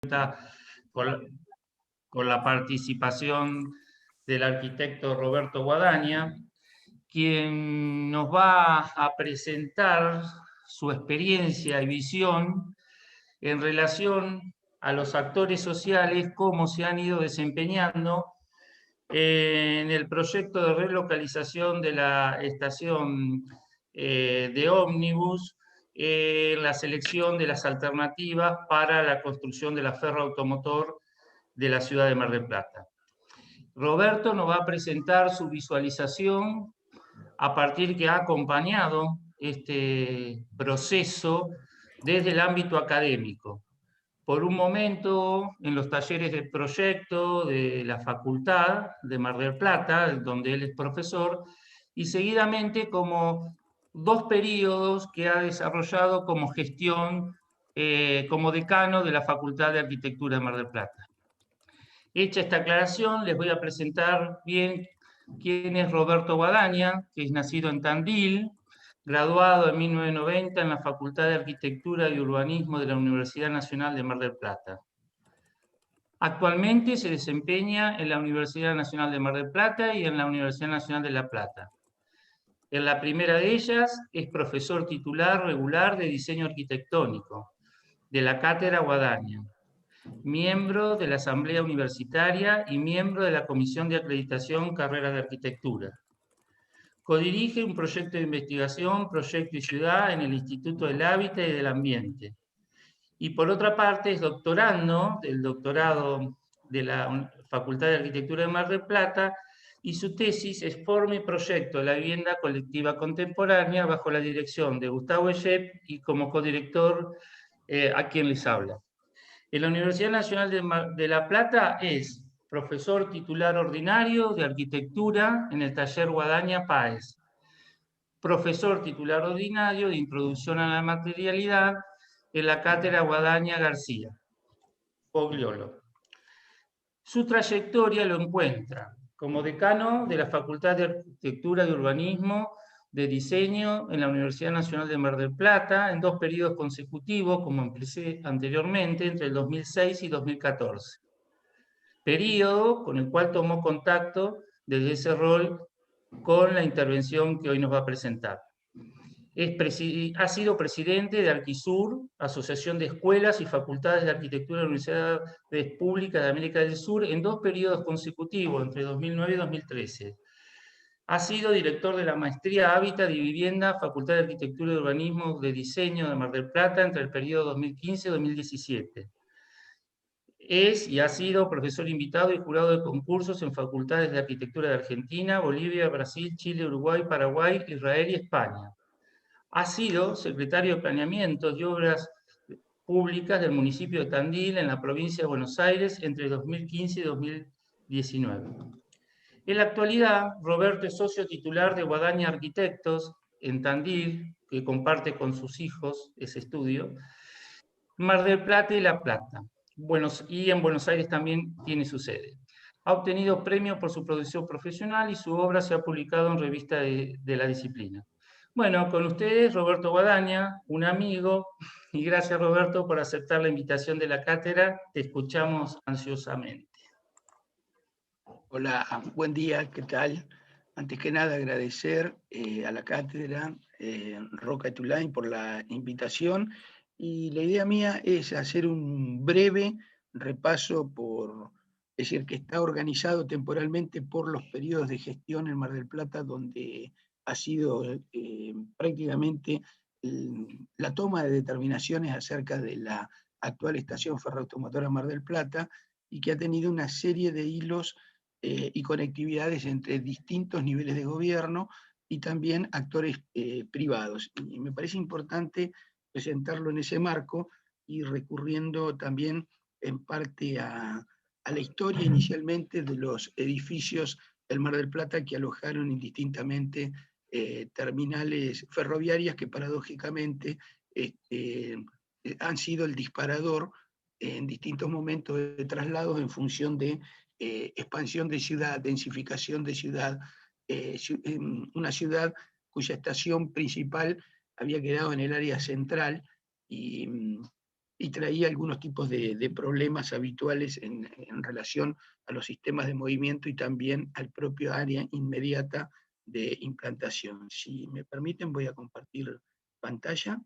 con la, con la participación del arquitecto Roberto Guadaña, quien nos va a presentar su experiencia y visión en relación a los actores sociales, cómo se han ido desempeñando en el proyecto de relocalización de la estación de ómnibus, la selección de las alternativas para la construcción de la ferroautomotor de la ciudad de Mar del Plata. Roberto nos va a presentar su visualización a partir que ha acompañado este proceso desde el ámbito académico. Por un momento, en los talleres de proyecto de la Facultad de Mar del Plata, donde él es profesor, y seguidamente como 2 periodos que ha desarrollado como gestión, como decano de la Facultad de Arquitectura de Mar del Plata. Hecha esta aclaración, les voy a presentar bien quién es Roberto Guadaña, que es nacido en Tandil, graduado en 1990 en la Facultad de Arquitectura y Urbanismo de la Universidad Nacional de Mar del Plata. Actualmente se desempeña en la Universidad Nacional de Mar del Plata y en la Universidad Nacional de La Plata. En la primera de ellas es profesor titular regular de diseño arquitectónico de la Cátedra Guadaña, miembro de la Asamblea Universitaria y miembro de la Comisión de Acreditación Carrera de Arquitectura. Codirige un proyecto de investigación, Proyecto y Ciudad, en el Instituto del Hábitat y del Ambiente. Y por otra parte es doctorando del doctorado de la Facultad de Arquitectura de Mar del Plata, y su tesis es Forma y Proyecto de la Vivienda Colectiva Contemporánea bajo la dirección de Gustavo Eschep y como codirector a quien les habla. En la Universidad Nacional de La Plata es profesor titular ordinario de Arquitectura en el taller Guadaña Páez, profesor titular ordinario de Introducción a la Materialidad en la Cátedra Guadaña García Pogliolo. Su trayectoria lo encuentra como decano de la Facultad de Arquitectura y Urbanismo de Diseño en la Universidad Nacional de Mar del Plata en 2 periodos consecutivos, como empecé anteriormente, entre el 2006 y 2014. Periodo con el cual tomó contacto desde ese rol con la intervención que hoy nos va a presentar. Ha sido presidente de Arquisur, Asociación de Escuelas y Facultades de Arquitectura de la Universidades Públicas de América del Sur, en 2 periodos consecutivos, entre 2009 y 2013. Ha sido director de la Maestría Hábitat y Vivienda, Facultad de Arquitectura y Urbanismo de Diseño de Mar del Plata, entre el periodo 2015 y 2017. Es y ha sido profesor invitado y jurado de concursos en facultades de arquitectura de Argentina, Bolivia, Brasil, Chile, Uruguay, Paraguay, Israel y España. Ha sido secretario de Planeamiento y Obras Públicas del municipio de Tandil, en la provincia de Buenos Aires, entre 2015 y 2019. En la actualidad, Roberto es socio titular de Guadaña Arquitectos en Tandil, que comparte con sus hijos ese estudio, Mar del Plata y La Plata. Y en Buenos Aires también tiene su sede. Ha obtenido premios por su producción profesional y su obra se ha publicado en revistas de la disciplina. Bueno, con ustedes, Roberto Guadaña, un amigo, y gracias, Roberto, por aceptar la invitación de la cátedra. Te escuchamos ansiosamente. Hola, buen día, ¿qué tal? Antes que nada, agradecer a la cátedra Roca Etulain por la invitación, y la idea mía es hacer un breve repaso es decir, que está organizado temporalmente por los periodos de gestión en Mar del Plata, donde ha sido prácticamente la toma de determinaciones acerca de la actual estación ferroautomotora Mar del Plata, y que ha tenido una serie de hilos y conectividades entre distintos niveles de gobierno y también actores privados. Y me parece importante presentarlo en ese marco y recurriendo también en parte a la historia inicialmente de los edificios del Mar del Plata que alojaron indistintamente terminales ferroviarias que paradójicamente han sido el disparador en distintos momentos de traslados en función de expansión de ciudad, densificación de ciudad, una ciudad cuya estación principal había quedado en el área central y y traía algunos tipos de problemas habituales en relación a los sistemas de movimiento y también al propio área inmediata de implantación. Si me permiten, voy a compartir pantalla.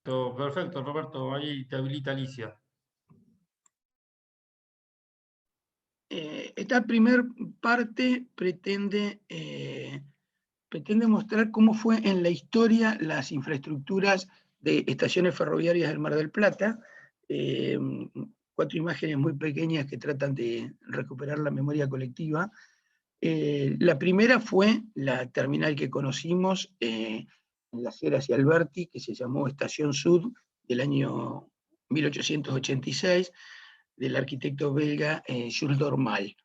Perfecto, Roberto, ahí te habilita Alicia. Esta primera parte pretende mostrar cómo fue en la historia las infraestructuras de estaciones ferroviarias del Mar del Plata. 4 imágenes muy pequeñas que tratan de recuperar la memoria colectiva. La primera fue la terminal que conocimos en las Heras y Alberti, que se llamó Estación Sud, del año 1886, del arquitecto belga Jules Dormal,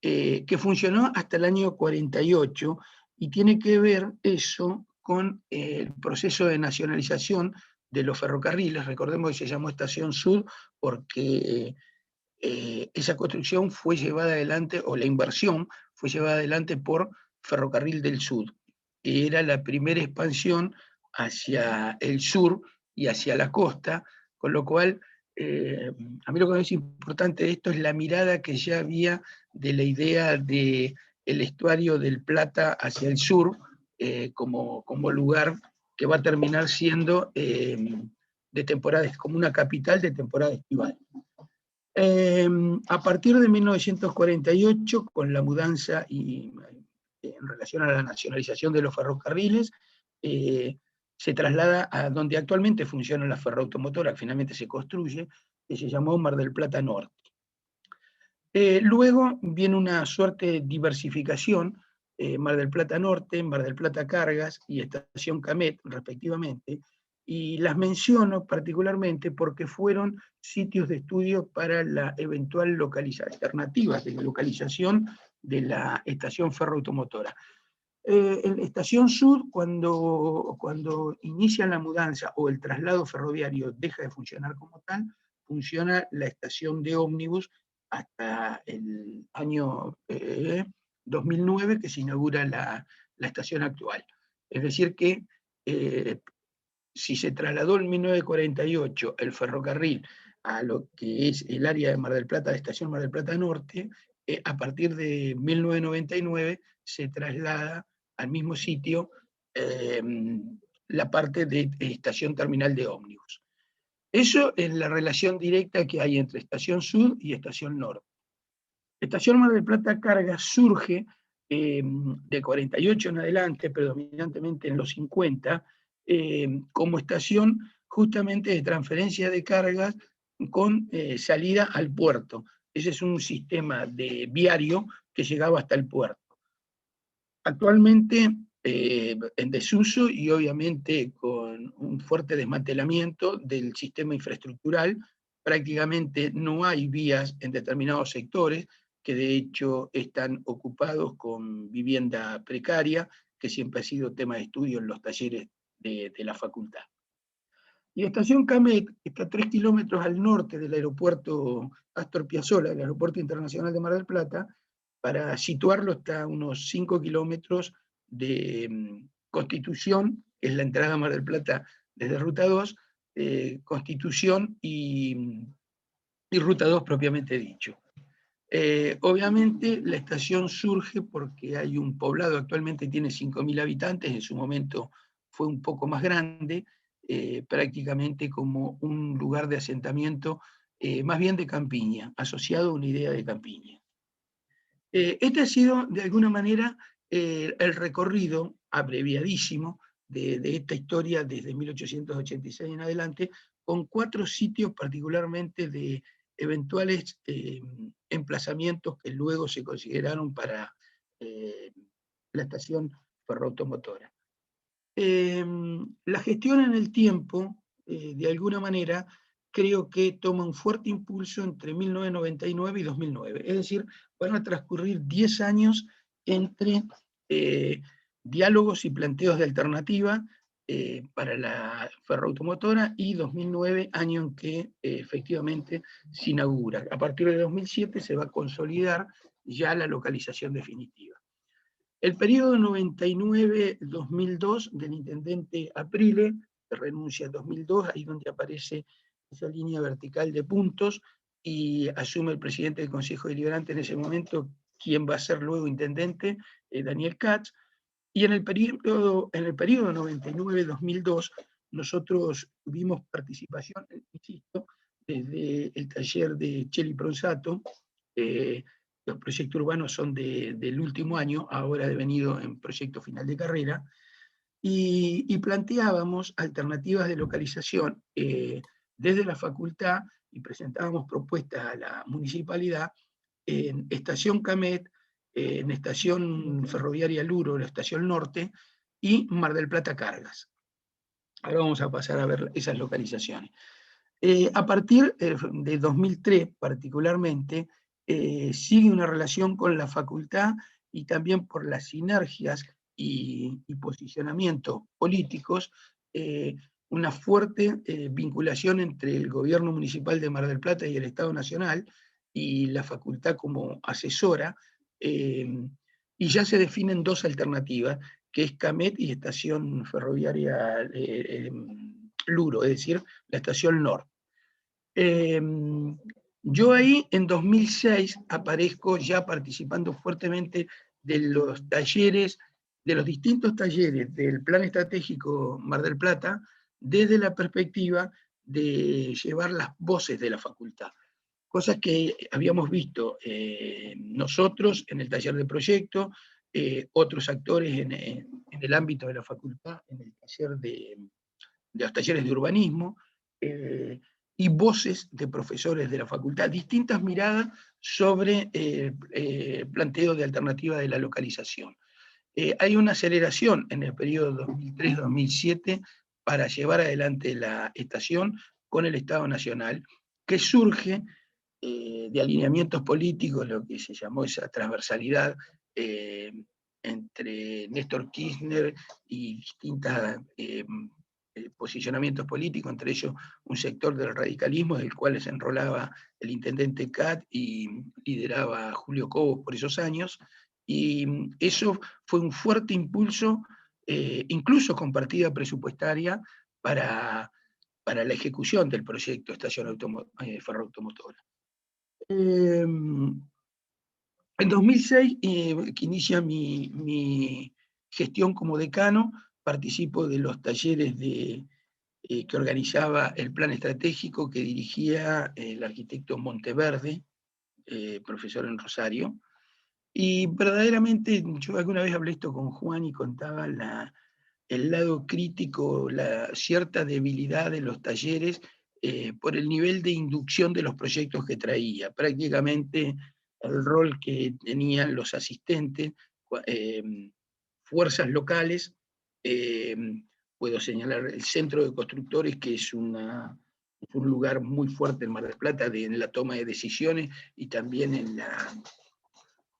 que funcionó hasta el año 48, y tiene que ver eso con el proceso de nacionalización de los ferrocarriles. Recordemos que se llamó Estación Sud porque esa construcción fue llevada adelante, o la inversión fue llevada adelante por Ferrocarril del Sud, que era la primera expansión hacia el sur y hacia la costa, con lo cual a mí lo que me parece importante de esto es la mirada que ya había de la idea del estuario del Plata hacia el sur, como lugar que va a terminar siendo de temporada, como una capital de temporada estival. A partir de 1948, con la mudanza y en relación a la nacionalización de los ferrocarriles, se traslada a donde actualmente funciona la ferroautomotora, que finalmente se construye, que se llamó Mar del Plata Norte. Luego viene una suerte de diversificación, Mar del Plata Norte, Mar del Plata Cargas y Estación Camet, respectivamente, y las menciono particularmente porque fueron sitios de estudio para la eventual alternativas de la localización de la estación ferroautomotora. En la Estación Sur, cuando inicia la mudanza o el traslado ferroviario deja de funcionar como tal, funciona la estación de ómnibus hasta el año 2009, que se inaugura la estación actual. Es decir que si se trasladó en 1948 el ferrocarril a lo que es el área de Mar del Plata, la estación Mar del Plata Norte, a partir de 1999 se traslada al mismo sitio la parte de estación terminal de ómnibus. Eso es la relación directa que hay entre Estación Sur y Estación Norte. Estación Mar del Plata Carga surge de 48 en adelante, predominantemente en los 50, como estación justamente de transferencia de cargas con salida al puerto. Ese es un sistema de viario que llegaba hasta el puerto. Actualmente en desuso y obviamente con un fuerte desmantelamiento del sistema infraestructural, prácticamente no hay vías en determinados sectores, que de hecho están ocupados con vivienda precaria, que siempre ha sido tema de estudio en los talleres de la facultad. Y Estación Camet está a 3 kilómetros al norte del aeropuerto Astor Piazzolla, el aeropuerto internacional de Mar del Plata. Para situarlo está a unos 5 kilómetros de Constitución, que es la entrada a Mar del Plata desde Ruta 2, Constitución y Ruta 2 propiamente dicho. Obviamente la estación surge porque hay un poblado, actualmente tiene 5.000 habitantes, en su momento fue un poco más grande, prácticamente como un lugar de asentamiento, más bien de campiña, asociado a una idea de campiña. Este ha sido, de alguna manera, el recorrido abreviadísimo de esta historia desde 1886 en adelante, con 4 sitios particularmente de eventuales emplazamientos que luego se consideraron para la estación ferroautomotora. La gestión en el tiempo, de alguna manera, creo que toma un fuerte impulso entre 1999 y 2009. Es decir, van a transcurrir 10 años entre diálogos y planteos de alternativa para la ferroautomotora, y 2009, año en que efectivamente se inaugura. A partir de 2007 se va a consolidar ya la localización definitiva. El periodo 99-2002 del intendente Aprile renuncia en 2002, ahí donde aparece esa línea vertical de puntos, y asume el presidente del Consejo Deliberante en ese momento, quien va a ser luego intendente, Daniel Katz. Y en el periodo 99-2002, nosotros tuvimos participación, insisto, desde el taller de Cheli Pronsato. Los proyectos urbanos son del último año, ahora devenido en proyecto final de carrera, y planteábamos alternativas de localización desde la facultad, y presentábamos propuestas a la municipalidad en Estación Camet, en Estación Ferroviaria Luro, la Estación Norte, y Mar del Plata Cargas. Ahora vamos a pasar a ver esas localizaciones. A partir de 2003 particularmente, sigue una relación con la facultad, y también por las sinergias y posicionamientos políticos, una fuerte vinculación entre el gobierno municipal de Mar del Plata y el Estado Nacional, y la facultad como asesora, y ya se definen dos alternativas, que es Camet y Estación Ferroviaria Luro, es decir, la Estación Norte. Yo ahí en 2006 aparezco ya participando fuertemente de los talleres, de los distintos talleres del Plan Estratégico Mar del Plata, desde la perspectiva de llevar las voces de la facultad. Cosas que habíamos visto nosotros en el taller de proyecto, otros actores en el ámbito de la facultad, en el taller de los talleres de urbanismo, y voces de profesores de la facultad, distintas miradas sobre el planteo de alternativa de la localización. Hay una aceleración en el periodo 2003-2007 para llevar adelante la estación con el Estado Nacional, que surge de alineamientos políticos, lo que se llamó esa transversalidad entre Néstor Kirchner y distintas posicionamientos políticos, entre ellos un sector del radicalismo, del cual se enrolaba el intendente Cat y lideraba Julio Cobos por esos años, y eso fue un fuerte impulso, incluso con partida presupuestaria, para la ejecución del proyecto Estación Ferroautomotora. En 2006, que inicia mi gestión como decano, participo de los talleres que organizaba el plan estratégico que dirigía el arquitecto Monteverde, profesor en Rosario. Y verdaderamente, yo alguna vez hablé esto con Juan y contaba el lado crítico, la cierta debilidad de los talleres por el nivel de inducción de los proyectos que traía. Prácticamente el rol que tenían los asistentes, fuerzas locales, puedo señalar el Centro de Constructores, que es un lugar muy fuerte en Mar del Plata en la toma de decisiones, y también en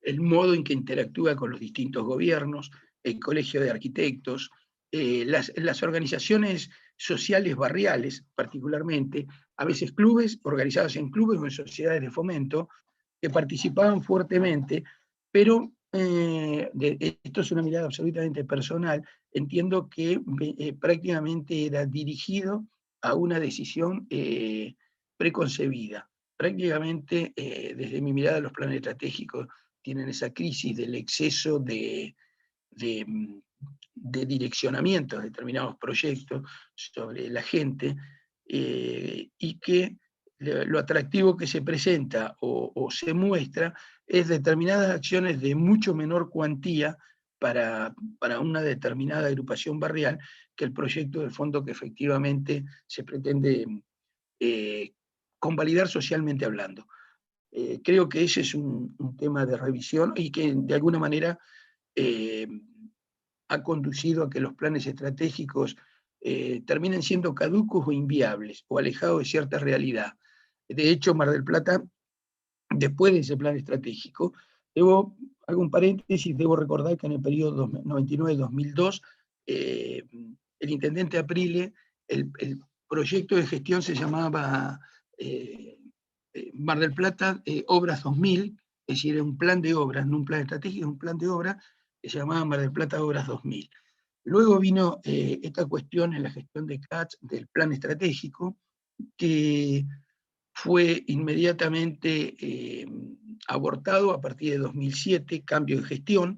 el modo en que interactúa con los distintos gobiernos, el Colegio de Arquitectos, las organizaciones sociales barriales, particularmente, a veces clubes, organizados en clubes o en sociedades de fomento, que participaban fuertemente, pero esto es una mirada absolutamente personal, entiendo que prácticamente era dirigido a una decisión preconcebida. Prácticamente, desde mi mirada, los planes estratégicos tienen esa crisis del exceso de direccionamiento de determinados proyectos sobre la gente, y que lo atractivo que se presenta o se muestra es determinadas acciones de mucho menor cuantía para una determinada agrupación barrial, que el proyecto de fondo que efectivamente se pretende convalidar socialmente hablando. Creo que ese es un tema de revisión, y que de alguna manera ha conducido a que los planes estratégicos terminen siendo caducos o inviables, o alejados de cierta realidad. De hecho, Mar del Plata, después de ese plan estratégico, hago un paréntesis, debo recordar que en el periodo 99-2002, el intendente Aprile, el proyecto de gestión se llamaba Mar del Plata Obras 2000, es decir, era un plan de obras, no un plan estratégico, un plan de obras que se llamaba Mar del Plata Obras 2000. Luego vino esta cuestión en la gestión de Katz del plan estratégico, que fue inmediatamente abortado a partir de 2007, cambio de gestión,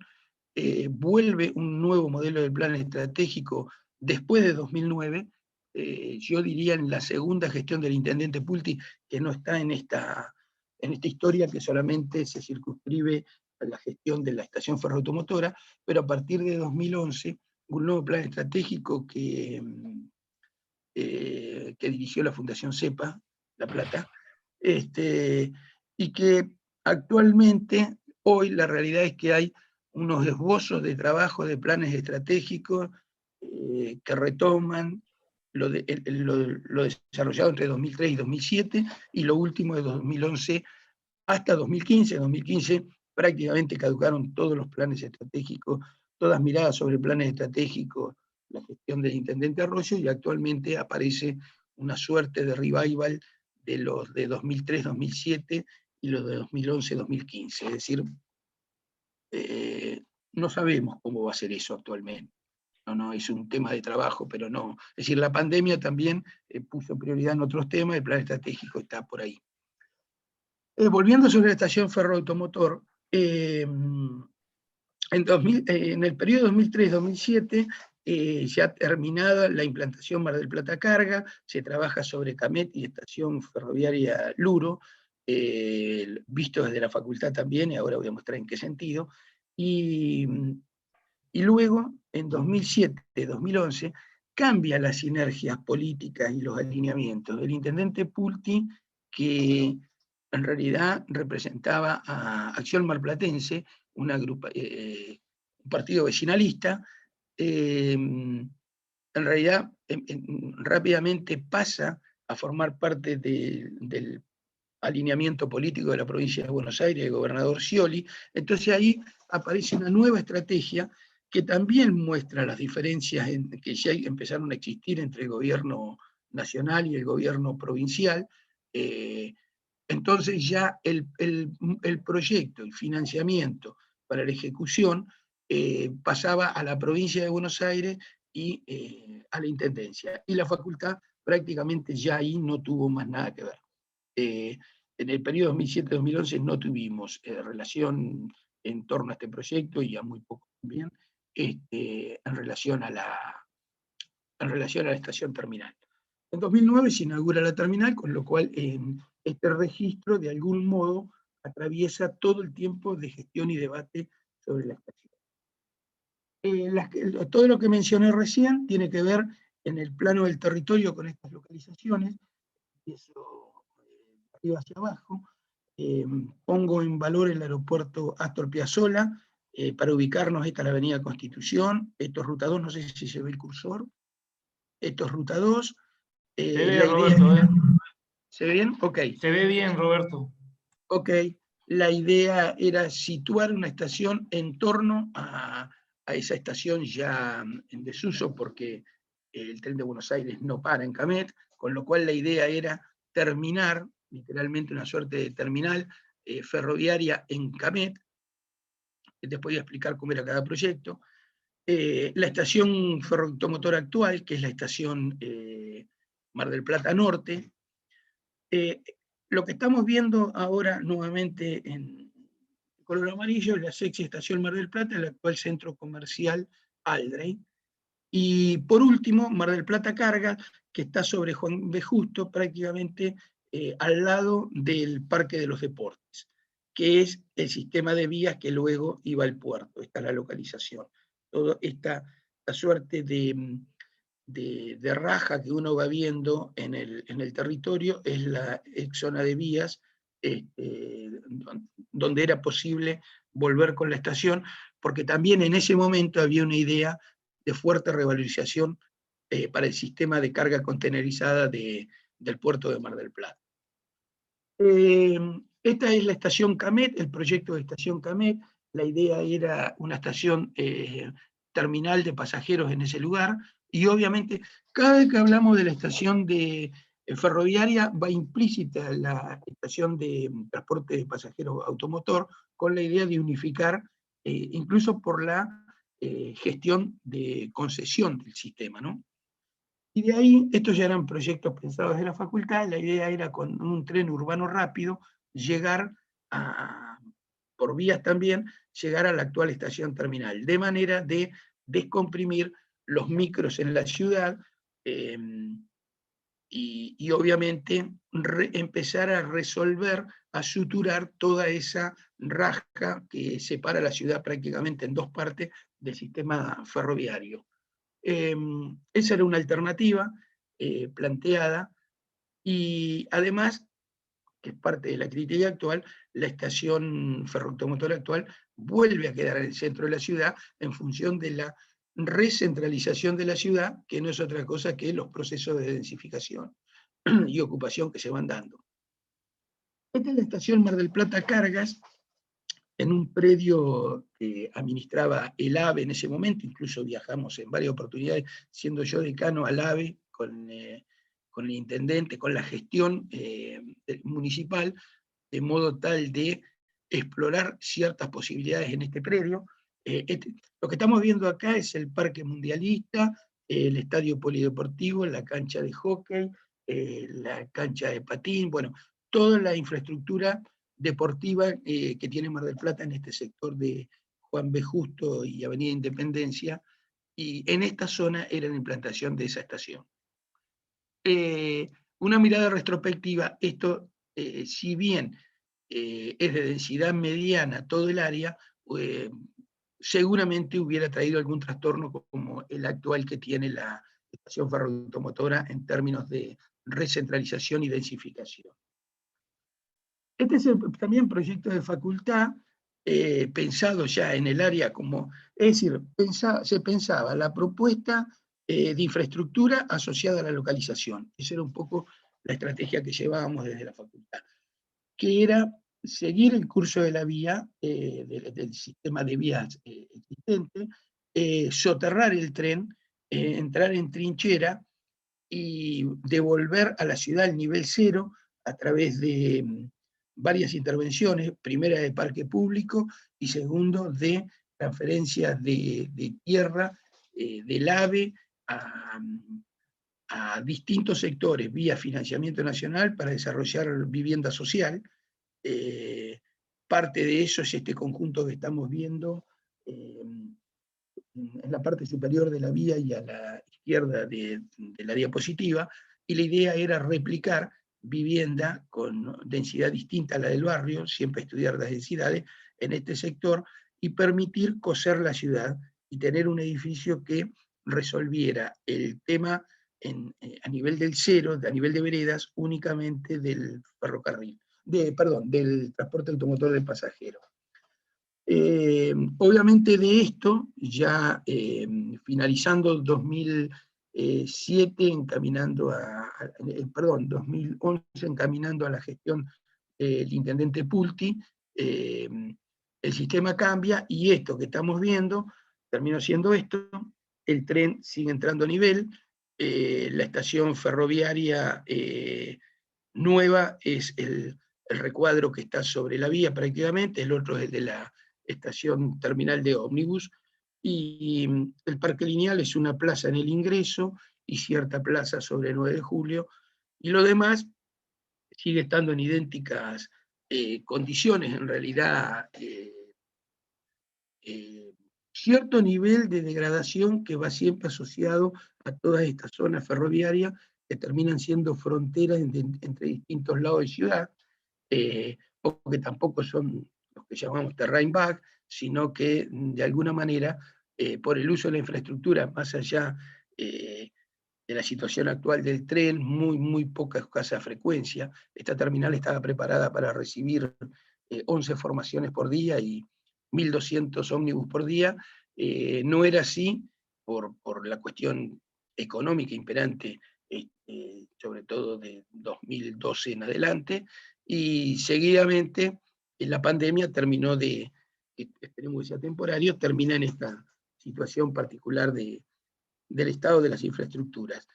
vuelve un nuevo modelo del plan estratégico después de 2009, yo diría en la segunda gestión del intendente Pulti, que no está en esta historia que solamente se circunscribe a la gestión de la estación ferroautomotora, pero a partir de 2011, un nuevo plan estratégico que dirigió la Fundación CEPA, La Plata, y que actualmente, hoy la realidad es que hay unos esbozos de trabajo de planes estratégicos que retoman lo desarrollado entre 2003 y 2007, y lo último de 2011 hasta 2015. En 2015 prácticamente caducaron todos los planes estratégicos, todas miradas sobre planes estratégicos, la gestión del intendente Arroyo, y actualmente aparece una suerte de revival de los de 2003-2007 y los de 2011-2015. Es decir, no sabemos cómo va a ser eso actualmente. No, es un tema de trabajo, pero no. Es decir, la pandemia también puso prioridad en otros temas, el plan estratégico está por ahí. Volviendo sobre la estación ferroautomotor, en el periodo 2003-2007, ya terminada la implantación Mar del Plata Carga, se trabaja sobre Camet y estación ferroviaria Luro, visto desde la facultad también, y ahora voy a mostrar en qué sentido, y luego, en 2007-2011, cambia las sinergias políticas y los alineamientos del intendente Pulti, que en realidad representaba a Acción Marplatense, un partido vecinalista. En realidad rápidamente pasa a formar parte del alineamiento político de la provincia de Buenos Aires, el gobernador Scioli. Entonces ahí aparece una nueva estrategia que también muestra las diferencias que ya empezaron a existir entre el gobierno nacional y el gobierno provincial. Entonces ya el proyecto, el financiamiento para la ejecución pasaba a la provincia de Buenos Aires y a la Intendencia. Y la facultad prácticamente ya ahí no tuvo más nada que ver. En el periodo 2007-2011 no tuvimos relación en torno a este proyecto, y a muy poco también, en relación a la estación terminal. En 2009 se inaugura la terminal, con lo cual este registro de algún modo atraviesa todo el tiempo de gestión y debate sobre la estación. Todo lo que mencioné recién tiene que ver en el plano del territorio con estas localizaciones, empiezo arriba hacia abajo. Pongo en valor el aeropuerto Astor Piazzolla, para ubicarnos. Esta es la avenida Constitución, esto es Ruta 2, no sé si se ve el cursor, esto es Ruta 2. Se ve, Roberto, ¿Se ve bien? Ok. Se ve bien, Roberto. Ok, la idea era situar una estación en torno a esa estación ya en desuso, porque el tren de Buenos Aires no para en Camet, con lo cual la idea era terminar, literalmente una suerte de terminal ferroviaria en Camet. Después voy a explicar cómo era cada proyecto. La estación ferroautomotora actual, que es la estación Mar del Plata Norte. Lo que estamos viendo ahora nuevamente en color amarillo es la sexta estación Mar del Plata, el actual centro comercial Aldrey. Y por último, Mar del Plata Carga, que está sobre Juan B. Justo, prácticamente al lado del Parque de los Deportes, que es el sistema de vías que luego iba al puerto. Esta es la localización. Toda esta suerte de raja que uno va viendo en el territorio es la zona de vías donde era posible volver con la estación, porque también en ese momento había una idea de fuerte revalorización para el sistema de carga contenerizada del puerto de Mar del Plata. Esta es la estación Camet, el proyecto de estación Camet. La idea era una estación terminal de pasajeros en ese lugar, y obviamente cada vez que hablamos de la estación ferroviaria va implícita la estación de transporte de pasajeros automotor, con la idea de unificar, incluso por la gestión de concesión del sistema, ¿no? Y de ahí, estos ya eran proyectos pensados de la facultad, la idea era con un tren urbano rápido llegar por vías también, llegar a la actual estación terminal, de manera de descomprimir los micros en la ciudad, y obviamente empezar a resolver, a suturar toda esa rasca que separa la ciudad prácticamente en dos partes del sistema ferroviario. Esa era una alternativa planteada, y además, que es parte de la crítica actual, la estación ferroautomotora actual vuelve a quedar en el centro de la ciudad en función de la recentralización de la ciudad, que no es otra cosa que los procesos de densificación y ocupación que se van dando. Esta es la estación Mar del Plata Cargas, en un predio que administraba el AVE en ese momento. Incluso viajamos en varias oportunidades, siendo yo decano al AVE, con el intendente, con la gestión municipal, de modo tal de explorar ciertas posibilidades en este predio. Lo que estamos viendo acá es el Parque Mundialista, el Estadio Polideportivo, la cancha de hockey, la cancha de patín, bueno, toda la infraestructura deportiva que tiene Mar del Plata en este sector de Juan B. Justo y Avenida Independencia, y en esta zona era la implantación de esa estación. Una mirada retrospectiva, esto, si bien es de densidad mediana todo el área, seguramente hubiera traído algún trastorno como el actual que tiene la estación ferroautomotora en términos de recentralización y densificación. Este es también proyecto de facultad, pensado ya en el área como, es decir, se pensaba la propuesta de infraestructura asociada a la localización. Esa era un poco la estrategia que llevábamos desde la facultad, que era seguir el curso de la vía, del sistema de vías existente, soterrar el tren, entrar en trinchera y devolver a la ciudad el nivel cero a través de varias intervenciones, primera de parque público y segundo de transferencias de tierra del AVE a distintos sectores vía financiamiento nacional para desarrollar vivienda social. Parte de eso es este conjunto que estamos viendo en la parte superior de la vía y a la izquierda de la diapositiva, y la idea era replicar vivienda con densidad distinta a la del barrio, siempre estudiar las densidades en este sector, y permitir coser la ciudad y tener un edificio que resolviera el tema a nivel del cero, a nivel de veredas, únicamente del ferrocarril, del transporte automotor de pasajeros. Obviamente de esto, ya finalizando 2007, 2011, encaminando a la gestión del intendente Pulti, el sistema cambia y esto que estamos viendo terminó siendo esto. El tren sigue entrando a nivel, la estación ferroviaria nueva es el recuadro que está sobre la vía prácticamente, el otro es el de la estación terminal de ómnibus, y el parque lineal es una plaza en el ingreso y cierta plaza sobre 9 de julio, y lo demás sigue estando en idénticas condiciones, en realidad cierto nivel de degradación que va siempre asociado a todas estas zonas ferroviarias que terminan siendo fronteras entre distintos lados de ciudad, porque tampoco son los que llamamos terrain back, sino que de alguna manera, por el uso de la infraestructura, más allá de la situación actual del tren, muy poca escasa frecuencia, esta terminal estaba preparada para recibir 11 formaciones por día y 1.200 ómnibus por día. No era así por la cuestión económica imperante, sobre todo de 2012 en adelante, y seguidamente la pandemia terminó esperemos que sea temporario, termina en esta situación particular del estado de las infraestructuras.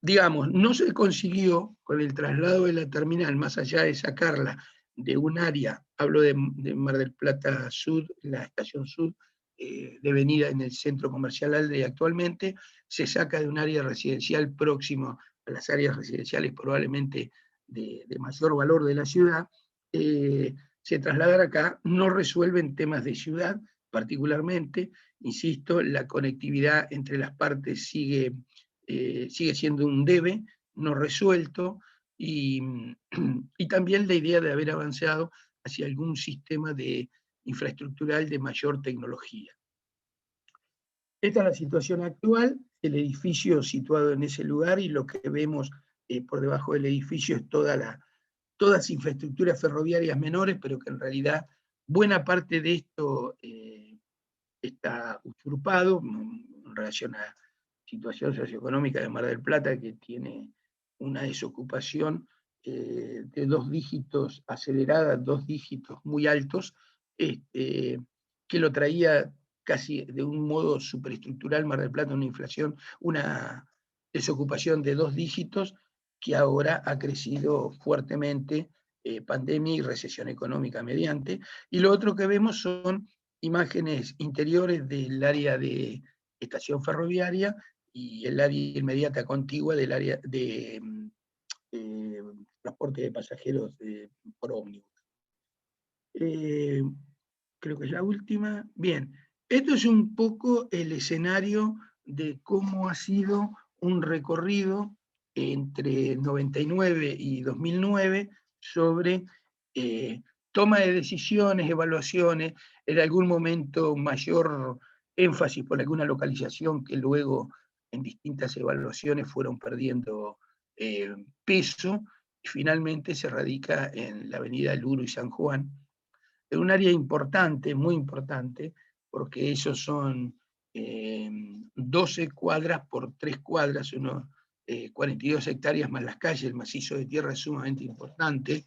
Digamos, no se consiguió con el traslado de la terminal, más allá de sacarla de un área, hablo de Mar del Plata Sur, la estación sur, devenida en el centro comercial Alde actualmente, se saca de un área residencial próximo a las áreas residenciales probablemente de mayor valor de la ciudad, se trasladar acá, no resuelven temas de ciudad particularmente, insisto, la conectividad entre las partes sigue siendo un debe no resuelto, y también la idea de haber avanzado hacia algún sistema infraestructural de mayor tecnología. Esta es la situación actual, el edificio situado en ese lugar, y lo que vemos por debajo del edificio es todas infraestructuras ferroviarias menores, pero que en realidad buena parte de esto está usurpado en relación a la situación socioeconómica de Mar del Plata, que tiene una desocupación de 2 dígitos acelerada, 2 dígitos muy altos, que lo traía casi de un modo superestructural Mar del Plata, una desocupación de 2 dígitos que ahora ha crecido fuertemente, pandemia y recesión económica mediante. Y lo otro que vemos son imágenes interiores del área de estación ferroviaria y el área inmediata contigua del área de transporte de pasajeros por ómnibus. Creo que es la última. Bien, esto es un poco el escenario de cómo ha sido un recorrido entre 99 y 2009 sobre toma de decisiones, evaluaciones, en algún momento mayor énfasis por alguna localización que luego en distintas evaluaciones fueron perdiendo peso, y finalmente se radica en la avenida Luro y San Juan, en un área importante, muy importante, porque esos son 12 cuadras por 3 cuadras, unos 42 hectáreas más las calles, el macizo de tierra es sumamente importante.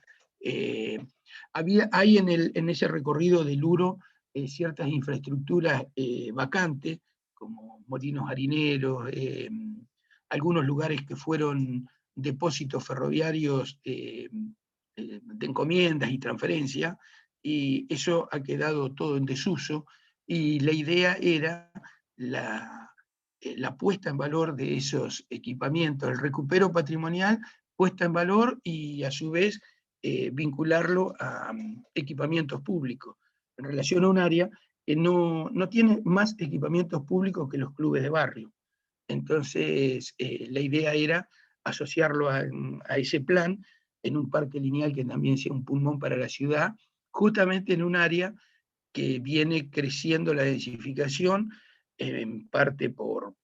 Hay en ese recorrido del Luro ciertas infraestructuras vacantes, como molinos harineros, algunos lugares que fueron depósitos ferroviarios de encomiendas y transferencias, y eso ha quedado todo en desuso, y la idea era la puesta en valor de esos equipamientos, el recupero patrimonial, puesta en valor y a su vez vincularlo a equipamientos públicos, en relación a un área que no tiene más equipamientos públicos que los clubes de barrio. Entonces, la idea era asociarlo a ese plan en un parque lineal que también sea un pulmón para la ciudad, justamente en un área que viene creciendo la densificación, en parte por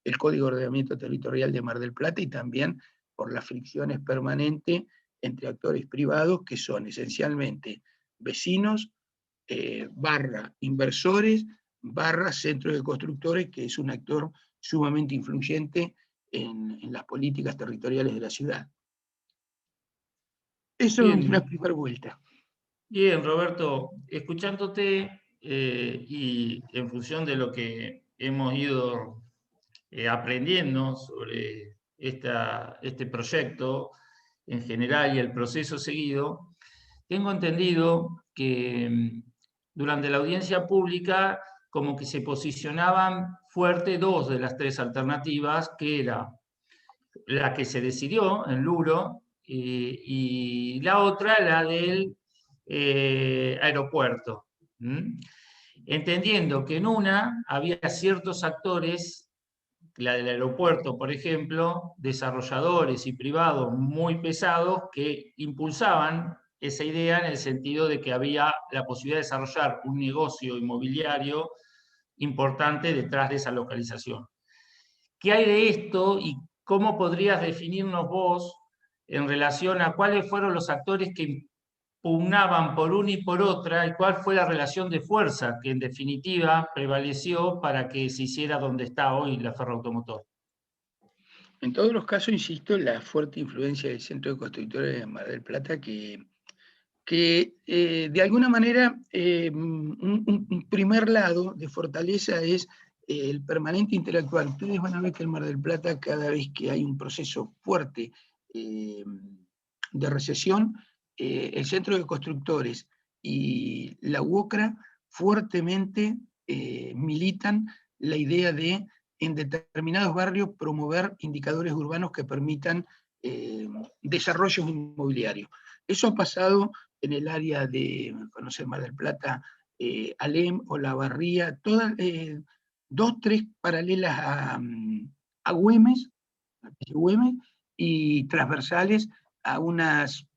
el Código de Ordenamiento Territorial de Mar del Plata y también por las fricciones permanentes entre actores privados que son esencialmente vecinos, barra inversores, barra centros de constructores, que es un actor sumamente influyente en las políticas territoriales de la ciudad. Eso es una primera vuelta. Bien, Roberto, escuchándote y en función de lo que hemos ido aprendiendo sobre este proyecto en general y el proceso seguido, tengo entendido que durante la audiencia pública como que se posicionaban fuerte 2 de las 3 alternativas, que era la que se decidió en Luro y la otra, la del aeropuerto. Entendiendo que en una había ciertos actores, la del aeropuerto, por ejemplo, desarrolladores y privados muy pesados que impulsaban esa idea en el sentido de que había la posibilidad de desarrollar un negocio inmobiliario importante detrás de esa localización. ¿Qué hay de esto y cómo podrías definirnos vos en relación a cuáles fueron los actores que pugnaban por una y por otra y cuál fue la relación de fuerza que en definitiva prevaleció para que se hiciera donde está hoy la Ferroautomotor? En todos los casos, insisto, la fuerte influencia del Centro de Constructores de Mar del Plata, que de alguna manera un primer lado de fortaleza es el permanente intelectual. Ustedes van a ver que en Mar del Plata, cada vez que hay un proceso fuerte de recesión, el Centro de Constructores y la UOCRA fuertemente militan la idea de, en determinados barrios, promover indicadores urbanos que permitan desarrollos inmobiliarios. Eso ha pasado en el área de, conocer Mar del Plata, Alem o La Barría, todas, 2, 3 paralelas a Güemes, y transversales a unas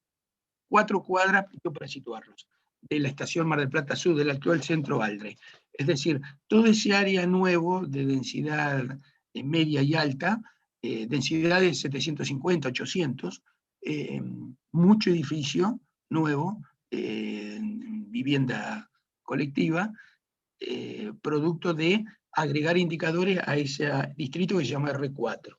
4 cuadras, para situarlos, de la estación Mar del Plata Sur, del actual centro Valdre. Es decir, todo ese área nuevo de densidad media y alta, densidad de 750, 800, mucho edificio nuevo, vivienda colectiva, producto de agregar indicadores a ese distrito que se llama R4.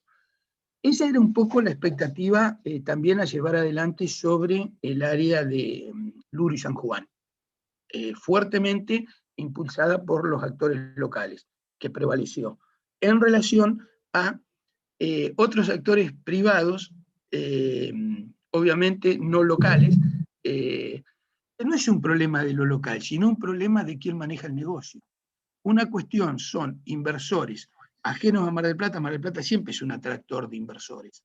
Esa era un poco la expectativa también a llevar adelante sobre el área de Luro y San Juan, fuertemente impulsada por los actores locales, que prevaleció, en relación a otros actores privados, obviamente no locales, no es un problema de lo local, sino un problema de quién maneja el negocio. Una cuestión son inversores ajenos a Mar del Plata. Mar del Plata siempre es un atractor de inversores.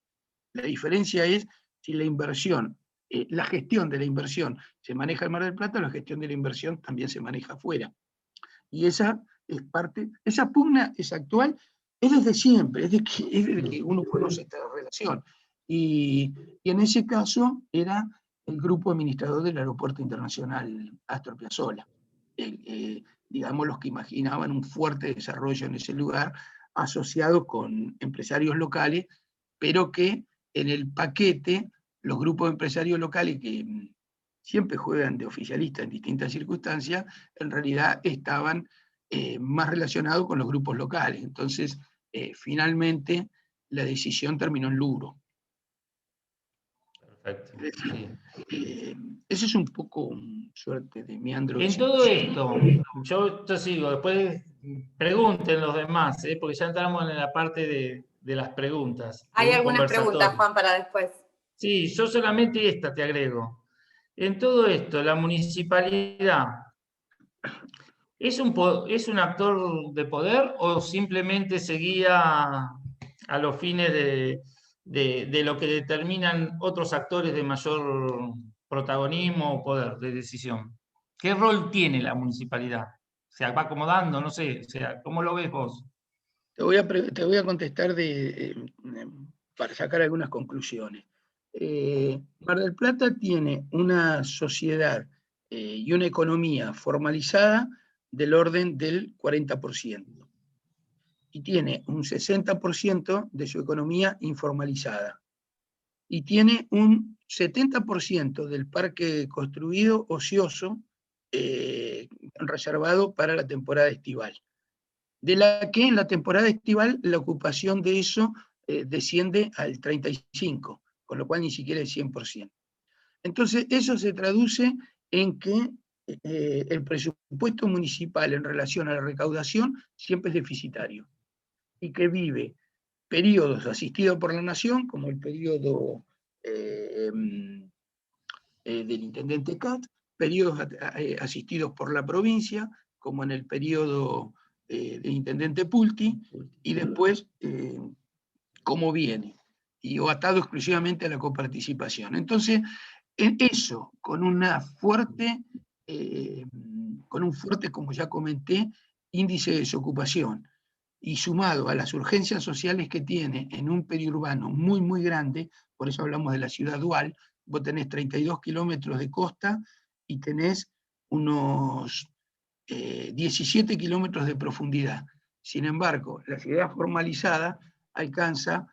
La diferencia es si la inversión, la gestión de la inversión se maneja en Mar del Plata, la gestión de la inversión también se maneja afuera. Y esa es parte, esa pugna es actual, es desde siempre, es desde que uno conoce esta relación. Y en ese caso era el grupo administrador del Aeropuerto Internacional Astor Piazzolla, digamos, los que imaginaban un fuerte desarrollo en ese lugar, asociado con empresarios locales, pero que en el paquete los grupos de empresarios locales, que siempre juegan de oficialista en distintas circunstancias, en realidad estaban más relacionados con los grupos locales. Entonces, finalmente, la decisión terminó en Luro. Perfecto. Decir, sí. Ese es un poco suerte de meandro. En todo esto, yo sigo, después pregunten los demás, porque ya entramos en la parte de las preguntas. Hay algunas preguntas, Juan, para después. Sí, yo solamente esta te agrego. En todo esto, la municipalidad, ¿es un actor de poder o simplemente seguía a los fines de lo que determinan otros actores de mayor protagonismo o poder de decisión? ¿Qué rol tiene la municipalidad? ¿Se va acomodando? No sé, o sea, ¿cómo lo ves vos? Te voy a contestar para sacar algunas conclusiones. Mar del Plata tiene una sociedad y una economía formalizada del orden del 40%. Y tiene un 60% de su economía informalizada. Y tiene un 70% del parque construido ocioso reservado para la temporada estival. De la que en la temporada estival la ocupación de eso desciende al 35%, con lo cual ni siquiera el 100%. Entonces, eso se traduce en que el presupuesto municipal en relación a la recaudación siempre es deficitario, y que vive periodos asistidos por la nación, como el periodo del intendente Cat, periodos asistidos por la provincia, como en el periodo del intendente Pulti, y después cómo viene, o atado exclusivamente a la coparticipación. Entonces, eso, con un fuerte, como ya comenté, índice de desocupación, y sumado a las urgencias sociales que tiene en un periurbano muy, muy grande, por eso hablamos de la ciudad dual, vos tenés 32 kilómetros de costa y tenés unos 17 kilómetros de profundidad. Sin embargo, la ciudad formalizada alcanza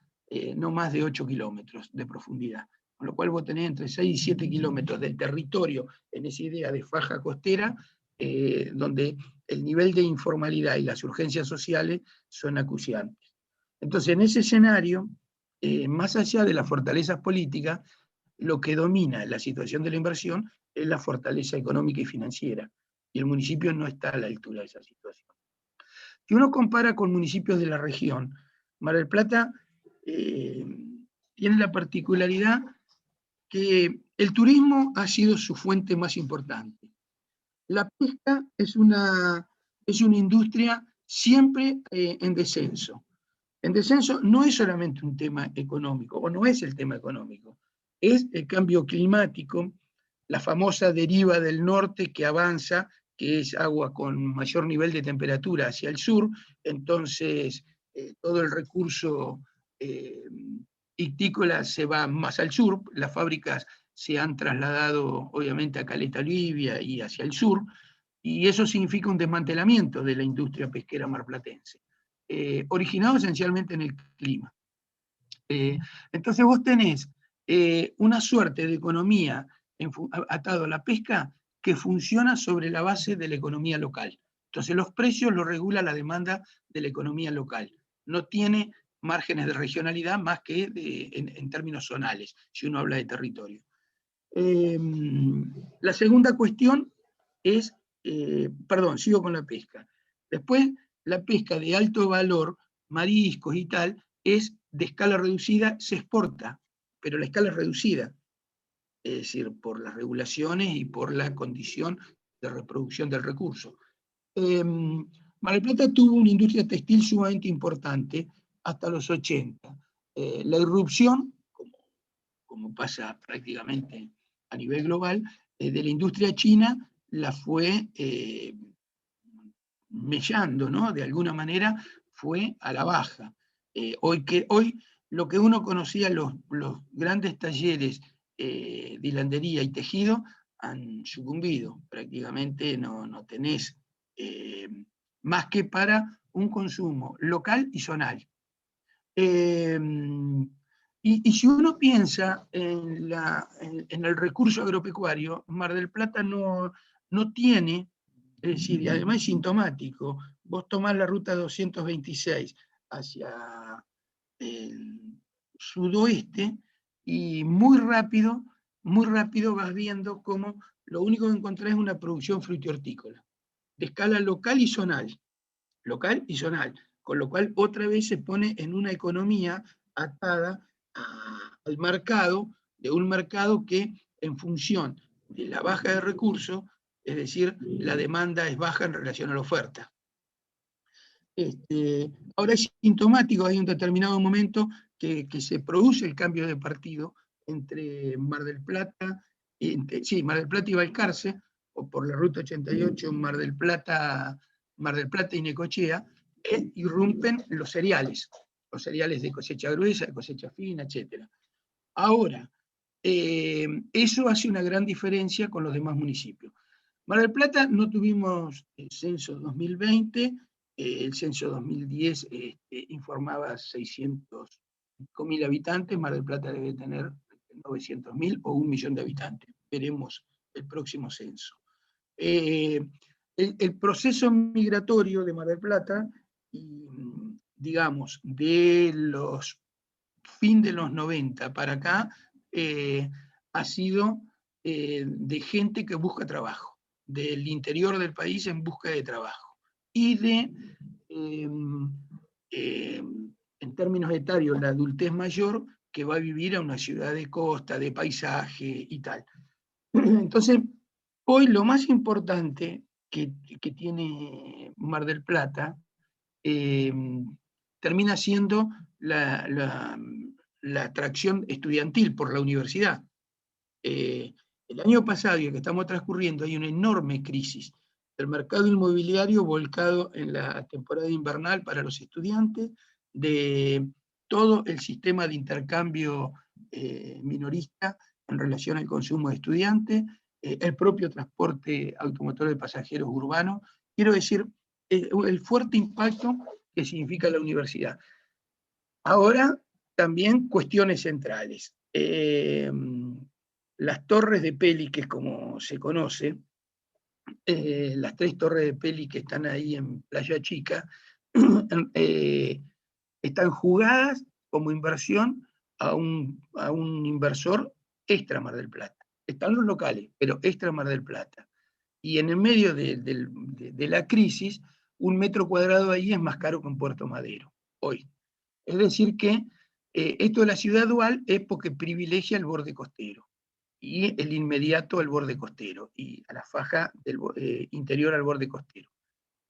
no más de 8 kilómetros de profundidad, con lo cual vos tenés entre 6 y 7 kilómetros del territorio en esa idea de faja costera, donde el nivel de informalidad y las urgencias sociales son acuciantes. Entonces, en ese escenario, más allá de las fortalezas políticas, lo que domina la situación de la inversión es la fortaleza económica y financiera, y el municipio no está a la altura de esa situación. Si uno compara con municipios de la región, Mar del Plata tiene la particularidad que El turismo ha sido su fuente más importante. La pesca es una industria siempre en descenso. En descenso no es solamente un tema económico, o no es el tema económico, es el cambio climático, la famosa deriva del norte que avanza, que es agua con mayor nivel de temperatura hacia el sur, entonces todo el recurso ictícola se va más al sur, las fábricas se han trasladado obviamente a Caleta Olivia y hacia el sur, y eso significa un desmantelamiento de la industria pesquera marplatense, originado esencialmente en el clima. Entonces vos tenés una suerte de economía atado a la pesca que funciona sobre la base de la economía local. Entonces los precios los regula la demanda de la economía local. No tiene márgenes de regionalidad más que en términos zonales, si uno habla de territorio. La segunda cuestión es, sigo con la pesca. Después, la pesca de alto valor, mariscos y tal, es de escala reducida, se exporta, pero la escala es reducida, es decir, por las regulaciones y por la condición de reproducción del recurso. Mar del Plata tuvo una industria textil sumamente importante hasta los 80. La irrupción, como pasa prácticamente a nivel global, de la industria china la fue mellando, ¿no? De alguna manera fue a la baja. Hoy lo que uno conocía, los grandes talleres de hilandería y tejido han sucumbido. Prácticamente no tenés más que para un consumo local y zonal. Y si uno piensa en el recurso agropecuario, Mar del Plata no tiene, es decir, y además es sintomático, vos tomás la ruta 226 hacia el sudoeste y muy rápido vas viendo cómo lo único que encontrás es una producción frutícola, de escala local y zonal, con lo cual otra vez se pone en una economía atada al mercado, de un mercado que en función de la baja de recursos, es decir, la demanda es baja en relación a la oferta. Ahora es sintomático, hay un determinado momento que se produce el cambio de partido entre Mar del Plata y Balcarce, o por la ruta 88, Mar del Plata y Necochea, irrumpen los cereales de cosecha gruesa, de cosecha fina, etc. Ahora, eso hace una gran diferencia con los demás municipios. Mar del Plata no tuvimos el censo 2020, el censo 2010 informaba 600.000 habitantes, Mar del Plata debe tener 900.000 o 1 millón de habitantes. Veremos el próximo censo. El proceso migratorio de Mar del Plata, digamos, de los fin de los 90 para acá, ha sido de gente que busca trabajo, del interior del país en busca de trabajo, y en términos etarios, la adultez mayor que va a vivir a una ciudad de costa, de paisaje y tal. Entonces, hoy lo más importante que tiene Mar del Plata termina siendo la atracción estudiantil por la universidad. El año pasado y el que estamos transcurriendo hay una enorme crisis del mercado inmobiliario volcado en la temporada invernal para los estudiantes, de todo el sistema de intercambio minorista en relación al consumo de estudiantes, el propio transporte automotor de pasajeros urbanos, quiero decir, el fuerte impacto que significa la universidad. Ahora, también cuestiones centrales. Las torres de Peli, que es como se conoce, las 3 torres de Peli que están ahí en Playa Chica, están jugadas como inversión a un inversor extra Mar del Plata. Están los locales, pero extra Mar del Plata. Y en el medio de la crisis, 1 metro cuadrado ahí es más caro que en Puerto Madero, hoy. Es decir que esto de la ciudad dual es porque privilegia el borde costero. y el inmediato al borde costero, y a la faja interior al borde costero.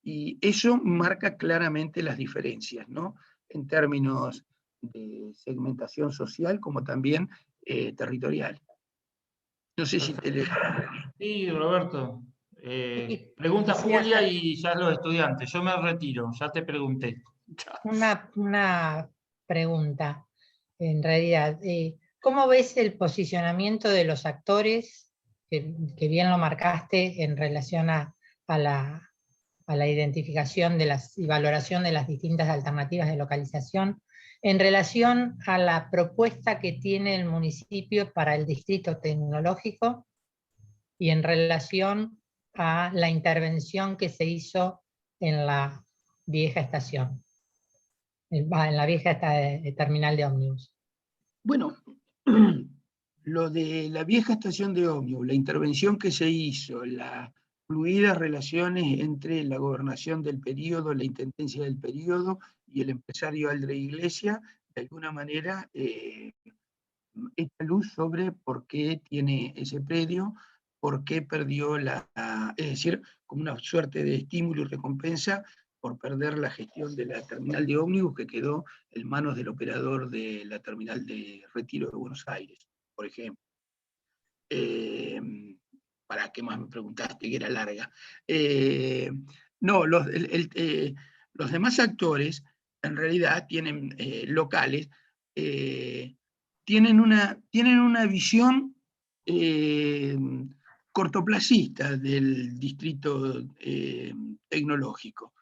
Y eso marca claramente las diferencias, ¿no? En términos de segmentación social como también territorial. No sé si te... Sí, Roberto. Pregunta Julia y ya los estudiantes. Yo me retiro, ya te pregunté. Una pregunta, en realidad. ¿Cómo ves el posicionamiento de los actores, que bien lo marcaste en relación a la identificación y valoración de las distintas alternativas de localización, en relación a la propuesta que tiene el municipio para el distrito tecnológico y en relación a la intervención que se hizo en la vieja estación, en la vieja terminal de ómnibus? Bueno, lo de la vieja estación de ómnibus, la intervención que se hizo, las fluidas relaciones entre la gobernación del periodo, la intendencia del periodo y el empresario Aldre Iglesia, de alguna manera echa luz sobre por qué tiene ese predio, por qué perdió es decir, como una suerte de estímulo y recompensa por perder la gestión de la terminal de ómnibus que quedó en manos del operador de la terminal de Retiro de Buenos Aires, por ejemplo. ¿Para qué más me preguntaste? Que era larga. No, los demás actores en realidad tienen locales, tienen una visión cortoplacista del distrito tecnológico.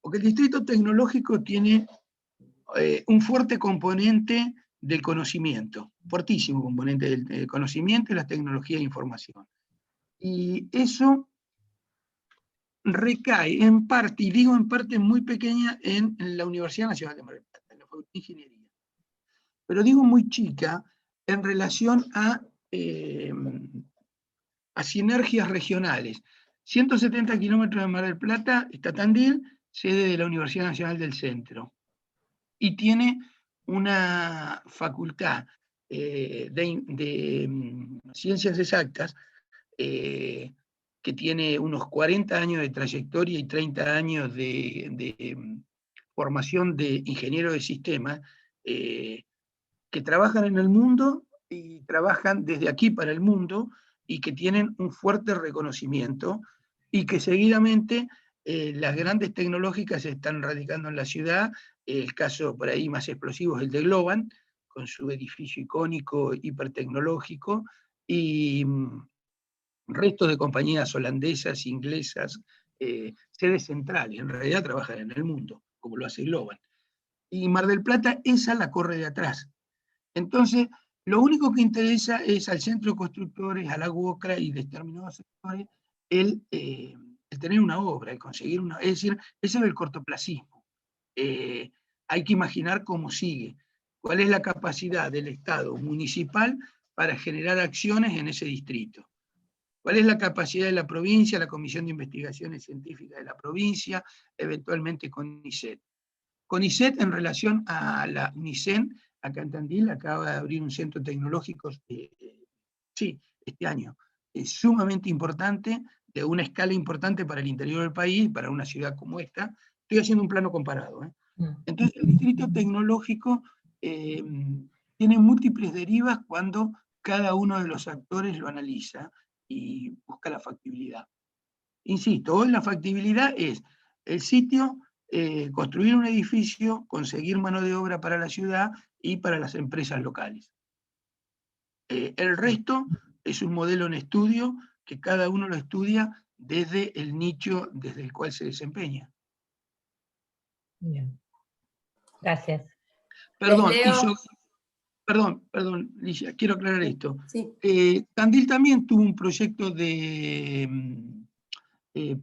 Porque el distrito tecnológico tiene un fuerte componente del conocimiento, fortísimo componente del conocimiento y la tecnología de información. Y eso recae en parte, y digo en parte muy pequeña, en la Universidad Nacional de Mar del Plata, en la Facultad de Ingeniería. Pero digo muy chica en relación a sinergias regionales. 170 kilómetros de Mar del Plata está Tandil, sede de la Universidad Nacional del Centro. Y tiene una facultad de ciencias exactas que tiene unos 40 años de trayectoria y 30 años de formación de ingeniero de sistemas, que trabajan en el mundo y trabajan desde aquí para el mundo y que tienen un fuerte reconocimiento y que seguidamente las grandes tecnológicas se están radicando en la ciudad. El caso por ahí más explosivo es el de Globan, con su edificio icónico hipertecnológico, y resto de compañías holandesas, inglesas, sedes centrales, en realidad trabajan en el mundo, como lo hace Globan. Y Mar del Plata, esa la corre de atrás. Entonces, lo único que interesa es al centro de constructores, a la UOCRA y determinados sectores, el tener una obra, el conseguir una... Es decir, ese es el cortoplacismo. Hay que imaginar cómo sigue, cuál es la capacidad del Estado municipal para generar acciones en ese distrito. ¿Cuál es la capacidad de la provincia, la Comisión de Investigaciones Científicas de la provincia, eventualmente con CONICET? CONICET, en relación a la UNICEN, acá en Tandil, acaba de abrir un centro tecnológico, sí, este año, es sumamente importante, de una escala importante para el interior del país, para una ciudad como esta. Estoy haciendo un plano comparado. Entonces, el distrito tecnológico tiene múltiples derivas cuando cada uno de los actores lo analiza y busca la factibilidad. Insisto, hoy la factibilidad es el sitio, construir un edificio, conseguir mano de obra para la ciudad y para las empresas locales. El resto es un modelo en estudio que cada uno lo estudia desde el nicho desde el cual se desempeña. Bien. Gracias. Perdón, Licia, quiero aclarar esto. Sí. Tandil también tuvo un proyecto de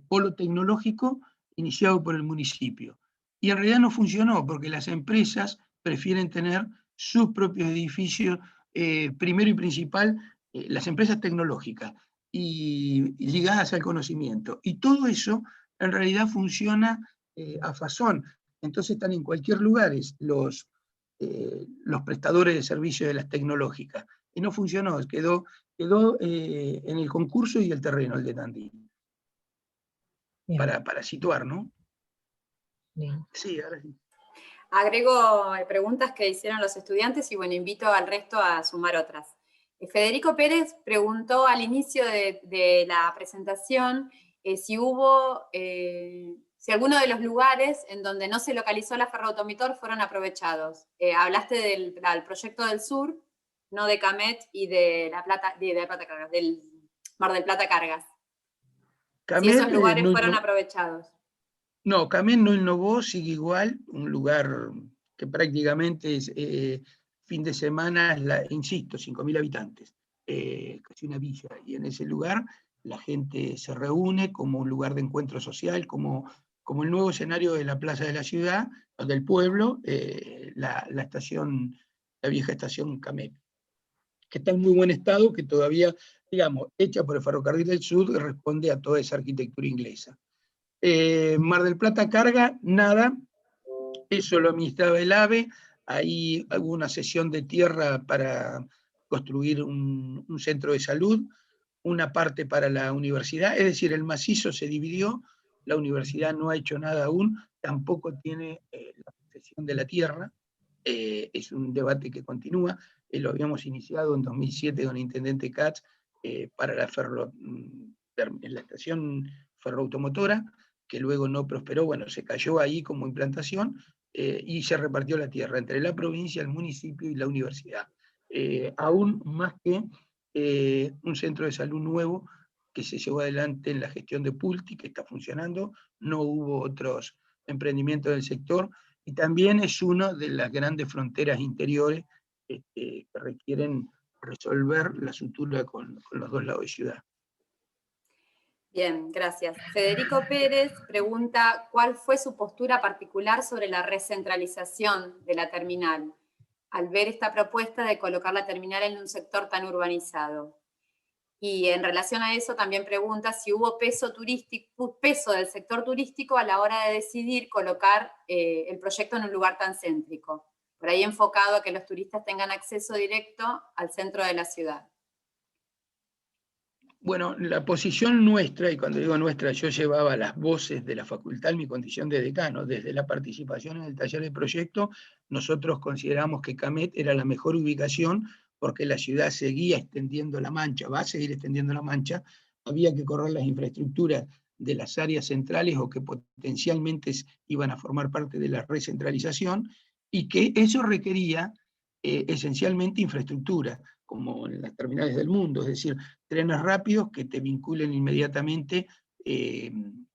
polo tecnológico iniciado por el municipio. Y en realidad no funcionó porque las empresas prefieren tener sus propios edificios, primero y principal, las empresas tecnológicas y ligadas al conocimiento. Y todo eso en realidad funciona a fazón. Entonces están en cualquier lugar los prestadores de servicios de las tecnológicas. Y no funcionó, quedó quedó en el concurso y el terreno, el de Tandil. Para situar, ¿no? Bien. Sí, ahora sí. Agrego preguntas que hicieron los estudiantes y bueno, invito al resto a sumar otras. Federico Pérez preguntó al inicio de la presentación si hubo, si alguno de los lugares en donde no se localizó la Ferroautomotor fueron aprovechados. Hablaste del proyecto del sur, no de Camet y de la Plata, Cargas, del Mar del Plata Cargas. Camet, si esos lugares fueron aprovechados. No, Camet no innovó, sigue igual, un lugar que prácticamente es fin de semana, insisto, 5.000 habitantes, casi una villa, y en ese lugar la gente se reúne como un lugar de encuentro social, como el nuevo escenario de la plaza de la ciudad, o del pueblo, la vieja estación Camet, que está en muy buen estado, que todavía, digamos, hecha por el Ferrocarril del Sur, responde a toda esa arquitectura inglesa. Mar del Plata Carga, nada, eso lo administraba el AVE, ahí hubo una cesión de tierra para construir un centro de salud, una parte para la universidad, es decir, el macizo se dividió, la universidad no ha hecho nada aún, tampoco tiene la posesión de la tierra, es un debate que continúa, lo habíamos iniciado en 2007 con el intendente Katz para en la estación ferroautomotora, que luego no prosperó, bueno, se cayó ahí como implantación, y se repartió la tierra entre la provincia, el municipio y la universidad. Aún más que un centro de salud nuevo que se llevó adelante en la gestión de Pulti, que está funcionando, no hubo otros emprendimientos del sector, y también es una de las grandes fronteras interiores que requieren resolver la sutura con los dos lados de ciudad. Bien, gracias. Federico Pérez pregunta cuál fue su postura particular sobre la recentralización de la terminal, al ver esta propuesta de colocar la terminal en un sector tan urbanizado. Y en relación a eso también pregunta si hubo peso del sector turístico a la hora de decidir colocar el proyecto en un lugar tan céntrico, por ahí enfocado a que los turistas tengan acceso directo al centro de la ciudad. Bueno, la posición nuestra, y cuando digo nuestra, yo llevaba las voces de la facultad en mi condición de decano, desde la participación en el taller de proyecto, nosotros consideramos que Camet era la mejor ubicación porque la ciudad seguía extendiendo la mancha, va a seguir extendiendo la mancha, había que correr las infraestructuras de las áreas centrales o que potencialmente iban a formar parte de la recentralización, y que eso requería esencialmente infraestructura, como en las terminales del mundo, es decir, trenes rápidos que te vinculen inmediatamente,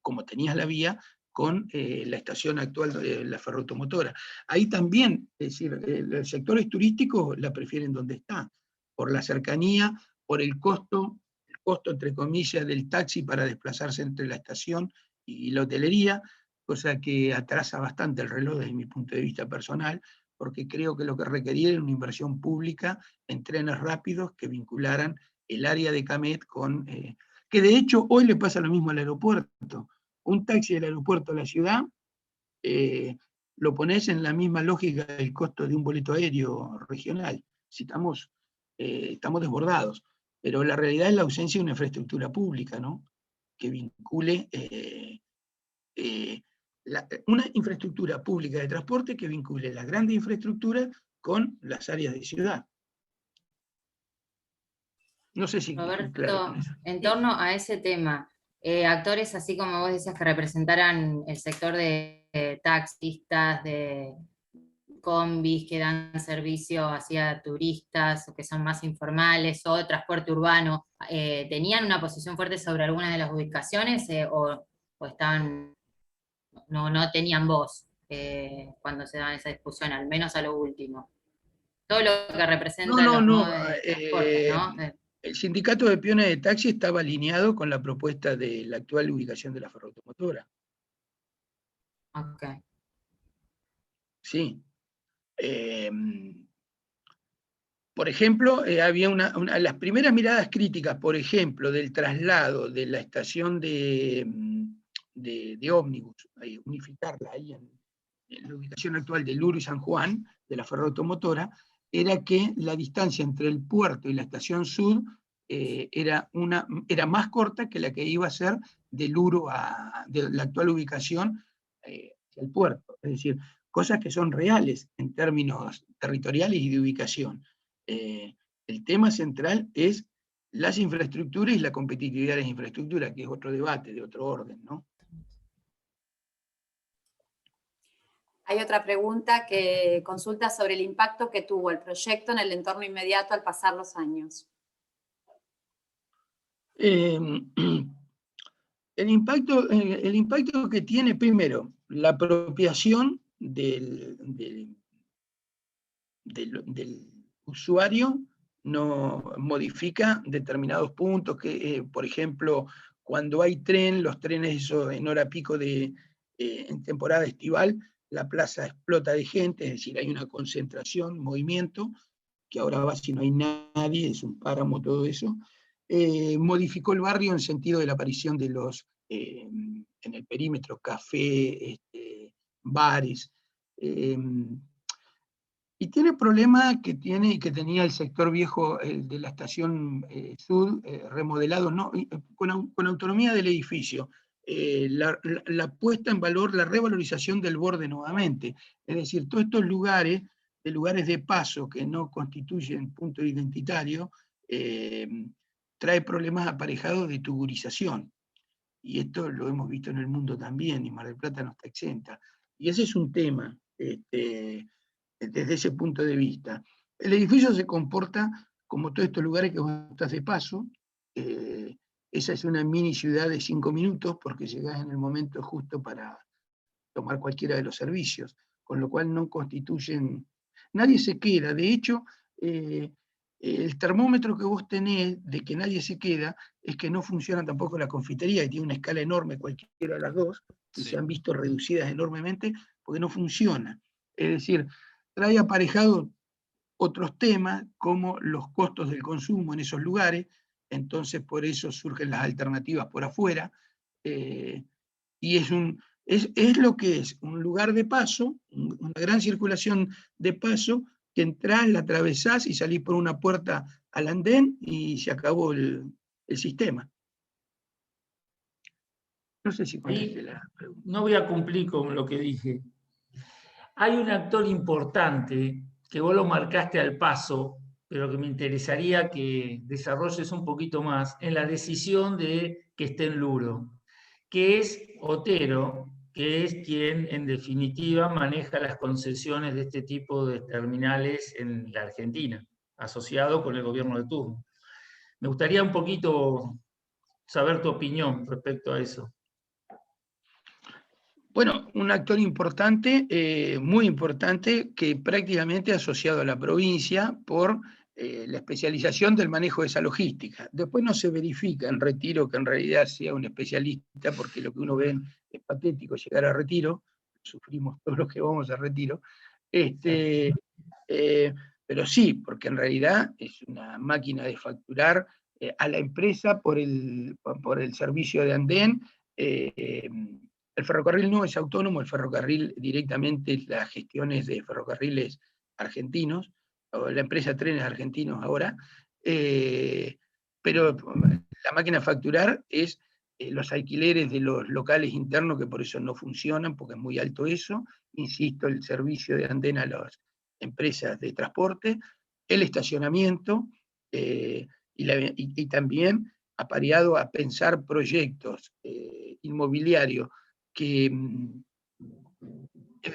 como tenías la vía, con la estación actual de la ferroautomotora. Ahí también, es decir, los sectores turísticos la prefieren donde está, por la cercanía, por el costo entre comillas del taxi para desplazarse entre la estación y la hotelería, cosa que atrasa bastante el reloj desde mi punto de vista personal, porque creo que lo que requería era una inversión pública en trenes rápidos que vincularan el área de Camet con... que de hecho hoy le pasa lo mismo al aeropuerto. Un taxi del aeropuerto a la ciudad lo pones en la misma lógica del costo de un boleto aéreo regional. Si estamos desbordados. Pero la realidad es la ausencia de una infraestructura pública, ¿no? Que vincule... una infraestructura pública de transporte que vincule las grandes infraestructuras con las áreas de ciudad. No sé si... Roberto, claro, en torno a ese tema, actores así como vos decías que representaran el sector de taxistas, de combis que dan servicio hacia turistas o que son más informales, o transporte urbano, ¿tenían una posición fuerte sobre alguna de las ubicaciones o estaban... no tenían voz cuando se daban esa discusión, al menos a lo último? Todo lo que representa los modos de transporte, ¿no? El sindicato de peones de taxi estaba alineado con la propuesta de la actual ubicación de la ferroautomotora. Ok. Sí. Por ejemplo, había las primeras miradas críticas, por ejemplo, del traslado de la estación de ómnibus, unificarla ahí en la ubicación actual de Luro y San Juan, de la ferroautomotora, era que la distancia entre el puerto y la estación sur era más corta que la que iba a ser del Uro de la actual ubicación hacia el puerto. Es decir, cosas que son reales en términos territoriales y de ubicación. El tema central es las infraestructuras y la competitividad de las infraestructuras, que es otro debate de otro orden, ¿no? Hay otra pregunta que consulta sobre el impacto que tuvo el proyecto en el entorno inmediato al pasar los años. El impacto que tiene, primero, la apropiación del usuario no modifica determinados puntos, que por ejemplo, cuando hay tren, los trenes eso, en hora pico en temporada estival, la plaza explota de gente, es decir, hay una concentración, movimiento, que ahora va si no hay nadie, es un páramo todo eso. Modificó el barrio en sentido de la aparición de los, en el perímetro, café, bares, y tiene problemas que tiene y que tenía el sector viejo de la estación sur, remodelado, ¿no? Con autonomía del edificio. La puesta en valor, la revalorización del borde nuevamente. Es decir, todos estos lugares de paso que no constituyen punto identitario, trae problemas aparejados de tuburización. Y esto lo hemos visto en el mundo también, y Mar del Plata no está exenta. Y ese es un tema, desde ese punto de vista. El edificio se comporta como todos estos lugares que vos estás de paso. Esa es una mini ciudad de 5 minutos porque llegás en el momento justo para tomar cualquiera de los servicios, con lo cual no constituyen, nadie se queda. De hecho, el termómetro que vos tenés de que nadie se queda es que no funciona tampoco la confitería, y tiene una escala enorme cualquiera de las dos, y se han visto reducidas enormemente porque no funciona. Es decir, trae aparejado otros temas como los costos del consumo en esos lugares, entonces por eso surgen las alternativas por afuera, y es lo que es, un lugar de paso, una gran circulación de paso, que entrás, la atravesás y salís por una puerta al andén y se acabó el sistema. No sé si contesté la pregunta. No voy a cumplir con lo que dije. Hay un actor importante que vos lo marcaste al paso, pero que me interesaría que desarrolles un poquito más en la decisión de que esté en Luro, que es Otero, que es quien en definitiva maneja las concesiones de este tipo de terminales en la Argentina, asociado con el gobierno de turno. Me gustaría un poquito saber tu opinión respecto a eso. Bueno, un actor importante, muy importante, que prácticamente asociado a la provincia por la especialización del manejo de esa logística. Después no se verifica en Retiro que en realidad sea un especialista, porque lo que uno ve es patético llegar a Retiro, sufrimos todos los que vamos a Retiro, pero sí, porque en realidad es una máquina de facturar a la empresa por el servicio de andén. El ferrocarril no es autónomo, el ferrocarril directamente las gestiones de ferrocarriles argentinos, o la empresa Trenes Argentinos ahora, pero la máquina de facturar es los alquileres de los locales internos, que por eso no funcionan, porque es muy alto eso, insisto, el servicio de andén a las empresas de transporte, el estacionamiento, y también apareado a pensar proyectos inmobiliarios que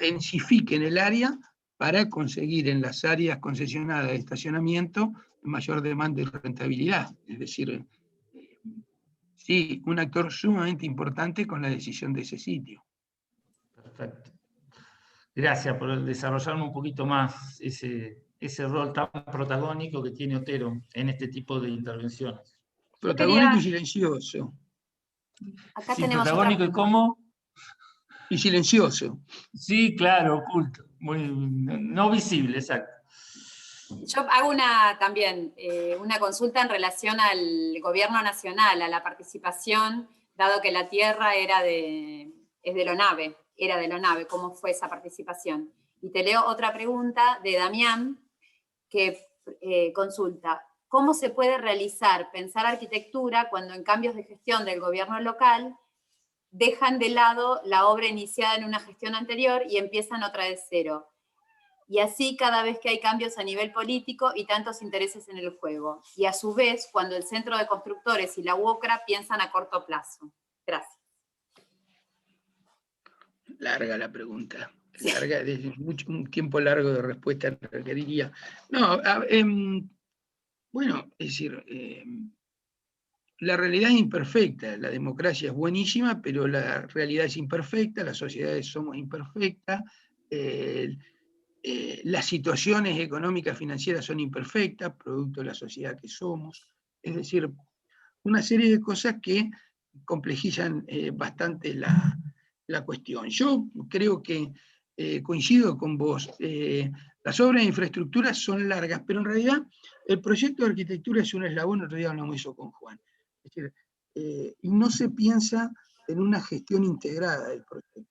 densifiquen el área para conseguir en las áreas concesionadas de estacionamiento mayor demanda y rentabilidad. Es decir, sí, un actor sumamente importante con la decisión de ese sitio. Perfecto. Gracias por desarrollarme un poquito más ese rol tan protagónico que tiene Otero en este tipo de intervenciones. Protagónico y silencioso. Acá Sí, tenemos protagónico otra... y cómo. Y silencioso. Sí, claro, oculto. Muy, no visible, exacto. Yo hago también una consulta en relación al gobierno nacional, a la participación, dado que la tierra era de l'ONAVE, ¿cómo fue esa participación? Y te leo otra pregunta de Damián, que consulta, cómo se puede realizar, pensar arquitectura cuando en cambios de gestión del gobierno local dejan de lado la obra iniciada en una gestión anterior y empiezan otra de cero. Y así cada vez que hay cambios a nivel político y tantos intereses en el juego. Y a su vez, cuando el Centro de Constructores y la UOCRA piensan a corto plazo. Gracias. Larga la pregunta. Larga, desde un tiempo largo de respuesta requeriría. No, bueno, es decir, la realidad es imperfecta, la democracia es buenísima, pero la realidad es imperfecta, las sociedades somos imperfectas, las situaciones económicas financieras son imperfectas, producto de la sociedad que somos. Es decir, una serie de cosas que complejizan bastante la cuestión. Yo creo que coincido con vos, las obras de infraestructura son largas, pero en realidad el proyecto de arquitectura es un eslabón, otro día hablamos eso con Juan. Es decir, y no se piensa en una gestión integrada del proyecto.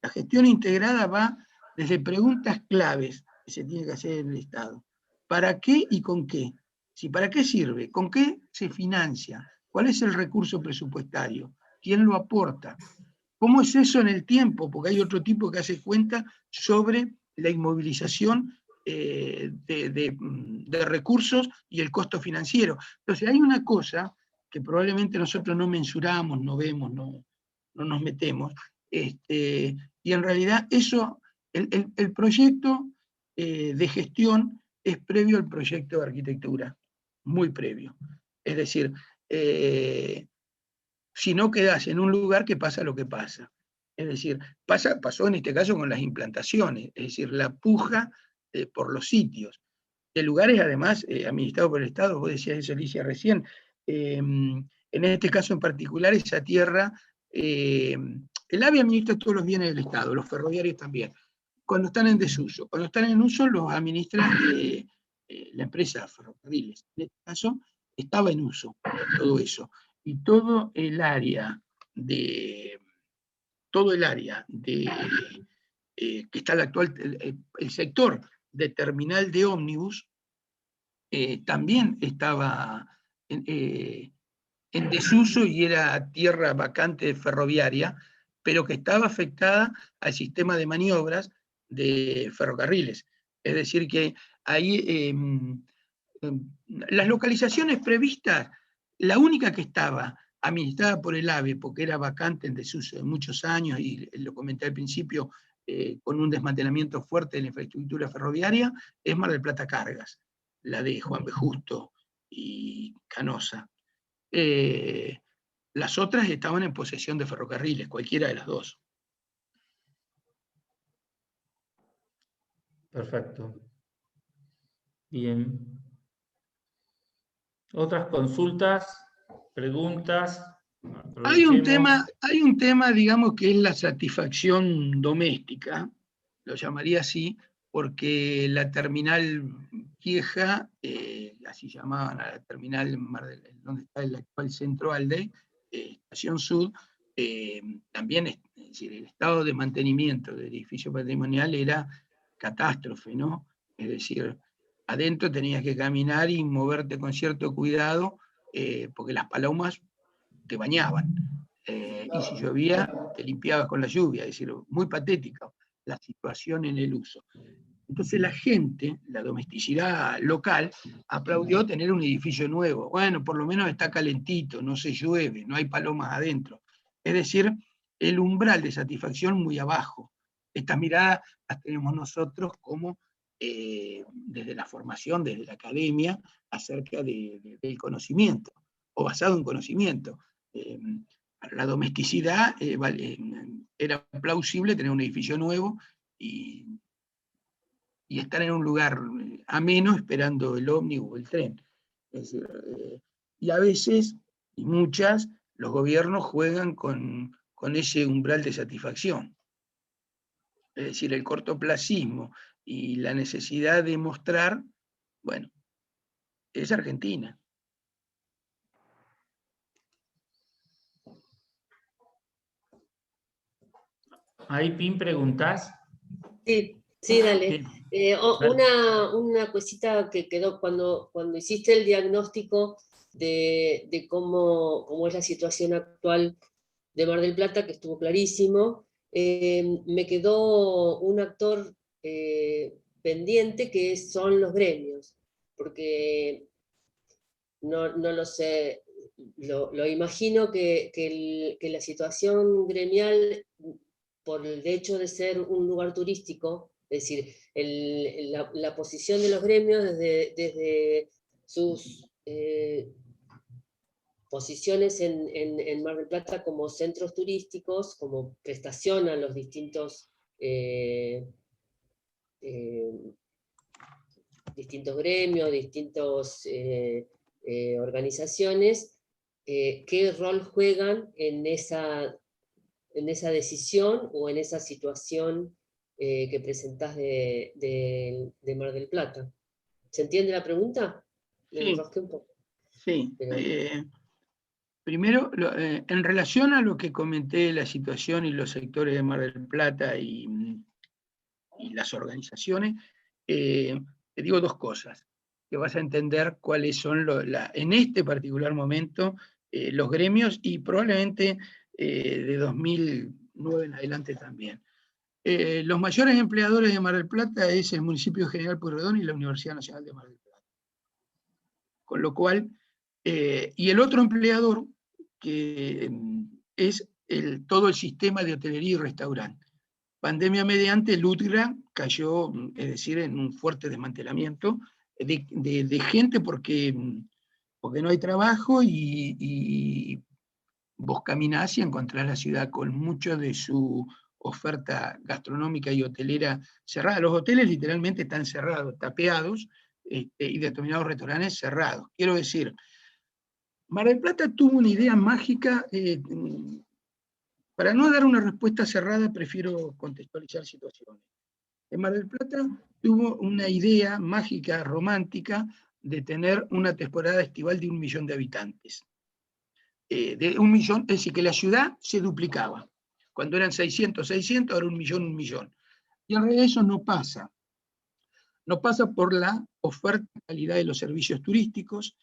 La gestión integrada va desde preguntas claves que se tiene que hacer en el Estado. ¿Para qué y con qué? Si ¿para qué sirve? ¿Con qué se financia? ¿Cuál es el recurso presupuestario? ¿Quién lo aporta? ¿Cómo es eso en el tiempo? Porque hay otro tipo que hace cuenta sobre la inmovilización de recursos y el costo financiero. Entonces hay una cosa que probablemente nosotros no mensuramos, no vemos, no nos metemos, y en realidad eso, el proyecto de gestión es previo al proyecto de arquitectura, muy previo. Es decir, si no quedás en un lugar que pasa lo que pasa. Es decir, pasó en este caso con las implantaciones, es decir, la puja por los sitios. De lugares, además, administrados por el Estado, vos decías eso, Alicia, recién, en este caso en particular, esa tierra, el AVE administra todos los bienes del Estado, los ferroviarios también, cuando están en desuso. Cuando están en uso, los administra la empresa Ferrocarriles. En este caso, estaba en uso todo eso. Y todo el área de que está el actual, el sector de terminal de ómnibus, también estaba en desuso y era tierra vacante ferroviaria, pero que estaba afectada al sistema de maniobras de ferrocarriles. Es decir, que ahí las localizaciones previstas, la única que estaba administrada por el AVE, porque era vacante en desuso de muchos años, y lo comenté al principio, con un desmantelamiento fuerte de la infraestructura ferroviaria, es Mar del Plata Cargas, la de Juan B. Justo y Canosa. Las otras estaban en posesión de ferrocarriles, cualquiera de las dos. Perfecto. Bien. ¿Otras consultas? ¿Preguntas? Hay un tema, digamos, que es la satisfacción doméstica, lo llamaría así, porque la terminal vieja, así llamaban a la terminal donde está el actual Centro Alde, Estación Sud, también es decir, el estado de mantenimiento del edificio patrimonial era catástrofe, ¿no? Es decir, adentro tenías que caminar y moverte con cierto cuidado, porque las palomas te bañaban, y si llovía, te limpiabas con la lluvia, es decir, muy patética la situación en el uso. Entonces la gente, la domesticidad local, aplaudió tener un edificio nuevo. Bueno, por lo menos está calentito, no se llueve, no hay palomas adentro. Es decir, el umbral de satisfacción muy abajo. Estas miradas las tenemos nosotros como desde la formación, desde la academia, acerca del conocimiento, o basado en conocimiento. Para la domesticidad era plausible tener un edificio nuevo y estar en un lugar ameno esperando el ómnibus o el tren. Es decir, y a veces, y muchas, los gobiernos juegan con ese umbral de satisfacción. Es decir, el cortoplacismo y la necesidad de mostrar, bueno, es Argentina. Ahí, Pim, preguntás. Sí, Sí, dale. Bien. Una cosita que quedó cuando hiciste el diagnóstico de cómo es la situación actual de Mar del Plata, que estuvo clarísimo, me quedó un actor pendiente que son los gremios, porque no lo sé, lo imagino que la situación gremial, por el hecho de ser un lugar turístico, es decir, la posición de los gremios desde sus posiciones en Mar del Plata como centros turísticos, como prestación a los distintos gremios, distintas organizaciones, qué rol juegan en esa decisión o en esa situación que presentás de Mar del Plata. ¿Se entiende la pregunta? Me Sí, enrosqué un poco. sí. Pero... Primero, en relación a lo que comenté, la situación y los sectores de Mar del Plata y las organizaciones, te digo dos cosas, que vas a entender cuáles son en este particular momento los gremios y probablemente de 2009 en adelante también. Los mayores empleadores de Mar del Plata es el municipio de General Pueyrredón y la Universidad Nacional de Mar del Plata. Con lo cual, y el otro empleador que es todo el sistema de hotelería y restaurante. Pandemia mediante, Ludgra cayó, es decir, en un fuerte desmantelamiento de gente porque no hay trabajo y vos caminás y encontrás la ciudad con mucho de su oferta gastronómica y hotelera cerrada. Los hoteles literalmente están cerrados, tapeados, y determinados restaurantes cerrados. Quiero decir, Mar del Plata tuvo una idea mágica. Para no dar una respuesta cerrada, prefiero contextualizar situaciones. En Mar del Plata tuvo una idea mágica, romántica, de tener una temporada estival de 1 millón de habitantes. De 1 millón, es decir, que la ciudad se duplicaba. Cuando eran 600, ahora 1 millón, 1 millón. Y en realidad eso no pasa. No pasa por la oferta y calidad de los servicios turísticos,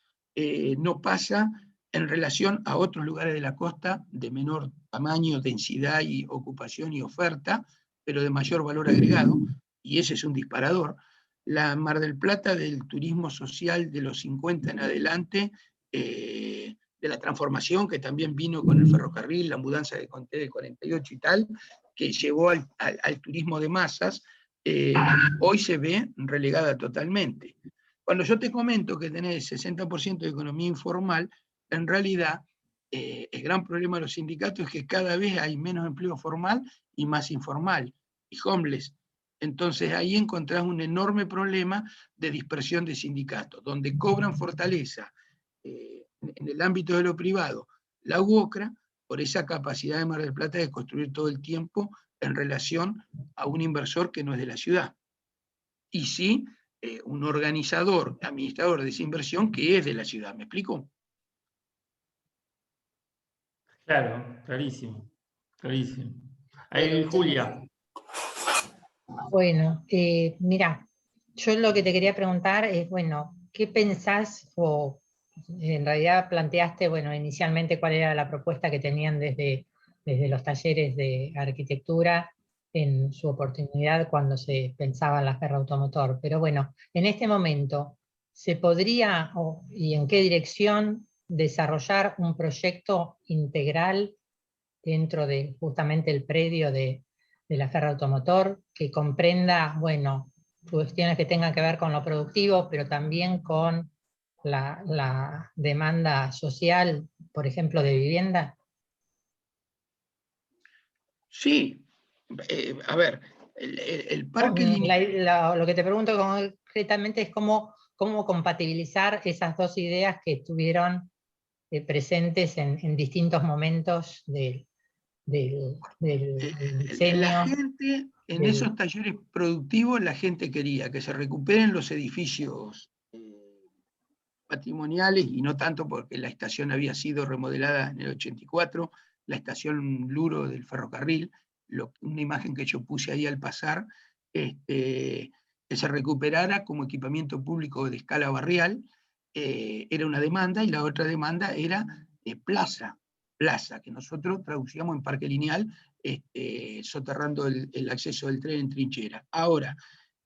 no pasa en relación a otros lugares de la costa de menor tamaño, densidad y ocupación y oferta, pero de mayor valor agregado, y ese es un disparador. La Mar del Plata del turismo social de los 50 en adelante, de la transformación que también vino con el ferrocarril, la mudanza que conté del 48 y tal, que llevó al turismo de masas, hoy se ve relegada totalmente. Cuando yo te comento que tenés 60% de economía informal, en realidad el gran problema de los sindicatos es que cada vez hay menos empleo formal y más informal, y homeless. Entonces ahí encontrás un enorme problema de dispersión de sindicatos, donde cobran fortaleza en el ámbito de lo privado la UOCRA, por esa capacidad de Mar del Plata de construir todo el tiempo en relación a un inversor que no es de la ciudad. Y sí, un organizador, administrador de esa inversión que es de la ciudad. ¿Me explico? Claro, clarísimo. Clarísimo. Bueno, Ahí, muchas Julia. Bueno, mira, yo lo que te quería preguntar es, bueno, ¿qué pensás o en realidad planteaste, bueno, inicialmente cuál era la propuesta que tenían desde los talleres de arquitectura en su oportunidad cuando se pensaba en la ferroautomotor? Pero bueno, en este momento, ¿se podría y en qué dirección desarrollar un proyecto integral dentro de justamente el predio de la ferroautomotor que comprenda, bueno, cuestiones que tengan que ver con lo productivo, pero también con la demanda social, por ejemplo, de vivienda? Sí. A ver, el parque lineal... Lo que te pregunto concretamente es cómo compatibilizar esas dos ideas que estuvieron presentes en distintos momentos del diseño. La gente, en esos talleres productivos, la gente quería que se recuperen los edificios patrimoniales, y no tanto porque la estación había sido remodelada en el 84, la estación Luro del ferrocarril, una imagen que yo puse ahí al pasar, que se recuperara como equipamiento público de escala barrial, era una demanda, y la otra demanda era plaza, que nosotros traducíamos en parque lineal, soterrando el acceso del tren en trinchera. Ahora,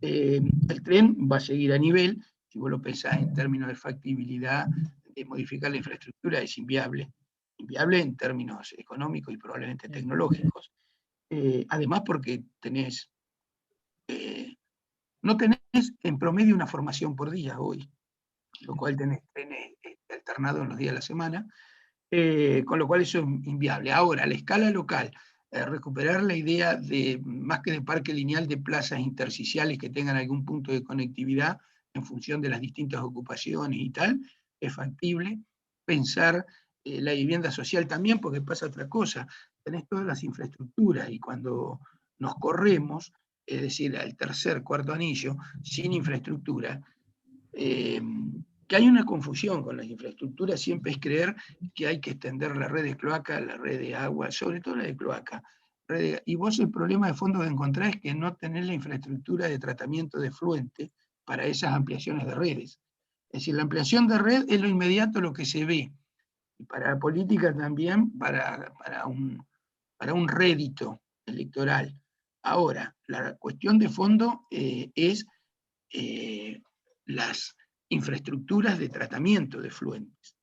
el tren va a seguir a nivel, si vos lo pensás en términos de factibilidad, de modificar la infraestructura, es inviable en términos económicos y probablemente tecnológicos. Además porque no tenés en promedio una formación por día hoy, lo cual tenés alternado en los días de la semana, con lo cual eso es inviable. Ahora, a la escala local, recuperar la idea de, más que de parque lineal, de plazas intersticiales que tengan algún punto de conectividad en función de las distintas ocupaciones y tal, es factible. Pensar la vivienda social también, porque pasa otra cosa, tenés todas las infraestructuras, y cuando nos corremos, es decir, al tercer, cuarto anillo, sin infraestructura, que hay una confusión con las infraestructuras, siempre es creer que hay que extender la red de cloaca, la red de agua, sobre todo la de cloaca. Y vos el problema de fondo que encontrás es que no tenés la infraestructura de tratamiento de efluente para esas ampliaciones de redes. Es decir, la ampliación de red es lo inmediato, lo que se ve. Y para la política también, para un rédito electoral. Ahora, la cuestión de fondo es las infraestructuras de tratamiento de efluentes.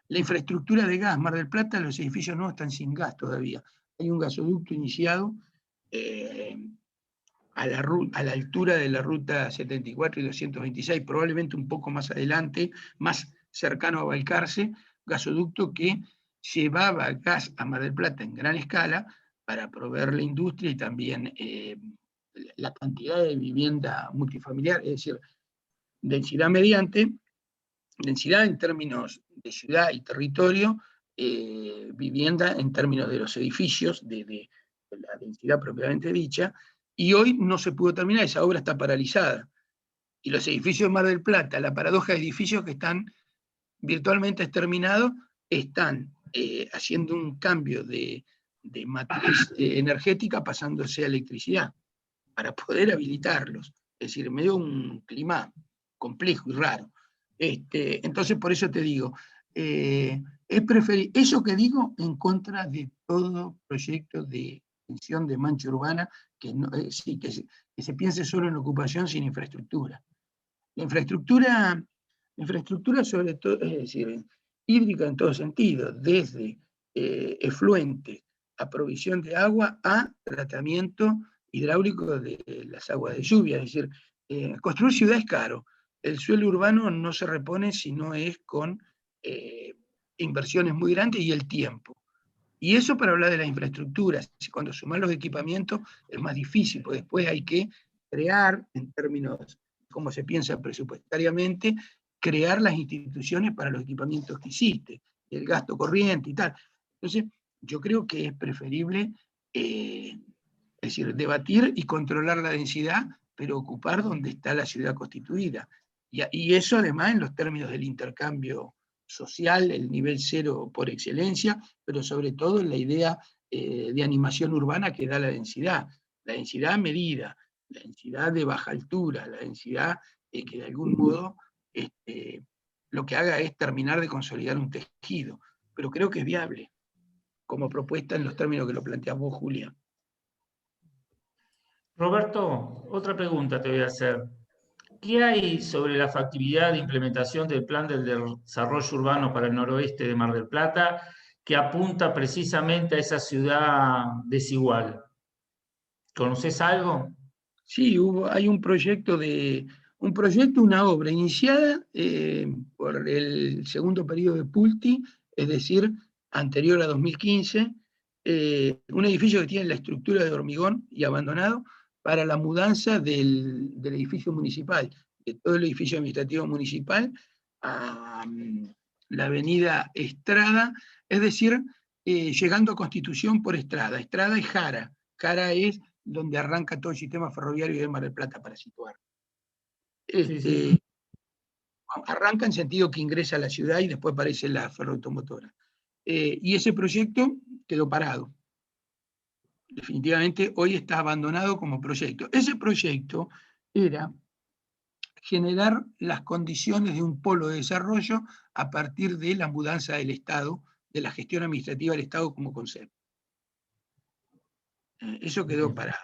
La infraestructura de gas, Mar del Plata, los edificios no están sin gas todavía. Hay un gasoducto iniciado a la altura de la ruta 74 y 226, probablemente un poco más adelante, más cercano a Balcarce, gasoducto que llevaba gas a Mar del Plata en gran escala para proveer la industria y también la cantidad de vivienda multifamiliar, es decir, densidad mediante, densidad en términos de ciudad y territorio, vivienda en términos de los edificios, de la densidad propiamente dicha, y hoy no se pudo terminar, esa obra está paralizada. Y los edificios de Mar del Plata, la paradoja de edificios que están virtualmente exterminados, están haciendo un cambio de matriz energética pasándose a electricidad, para poder habilitarlos. Es decir, medio un clima complejo y raro. Entonces, por eso te digo, es eso que digo en contra de todo proyecto de extensión de mancha urbana, que se piense solo en ocupación sin infraestructura. La infraestructura sobre todo, es decir, hídrica en todo sentido, desde efluente a provisión de agua a tratamiento hidráulico de las aguas de lluvia. Es decir, construir ciudad es caro. El suelo urbano no se repone si no es con inversiones muy grandes y el tiempo. Y eso para hablar de las infraestructuras. Cuando sumás los equipamientos es más difícil, porque después hay que crear, en términos como se piensa presupuestariamente, crear las instituciones para los equipamientos que hiciste, el gasto corriente y tal. Entonces, yo creo que es preferible, es decir, debatir y controlar la densidad, pero ocupar donde está la ciudad constituida. Y eso además en los términos del intercambio social, el nivel cero por excelencia, pero sobre todo en la idea de animación urbana que da la densidad medida, la densidad de baja altura, la densidad que de algún modo lo que haga es terminar de consolidar un tejido, pero creo que es viable como propuesta en los términos que lo planteas vos, Julia. Roberto, otra pregunta te voy a hacer. ¿Qué hay sobre la factibilidad de implementación del Plan del Desarrollo Urbano para el noroeste de Mar del Plata, que apunta precisamente a esa ciudad desigual? ¿Conoces algo? Sí, hay un proyecto, una obra iniciada por el segundo periodo de Pulti, es decir, anterior a 2015, un edificio que tiene la estructura de hormigón y abandonado para la mudanza del edificio municipal, de todo el edificio administrativo municipal a la avenida Estrada, es decir, llegando a Constitución por Estrada. Estrada es Jara. Jara es donde arranca todo el sistema ferroviario de Mar del Plata, para situar. Sí. Arranca en sentido que ingresa a la ciudad y después aparece la ferroautomotora. Y ese proyecto quedó parado. definitivamente hoy está abandonado como proyecto. Ese proyecto era generar las condiciones de un polo de desarrollo a partir de la mudanza del Estado, de la gestión administrativa del Estado como concepto. Eso quedó parado.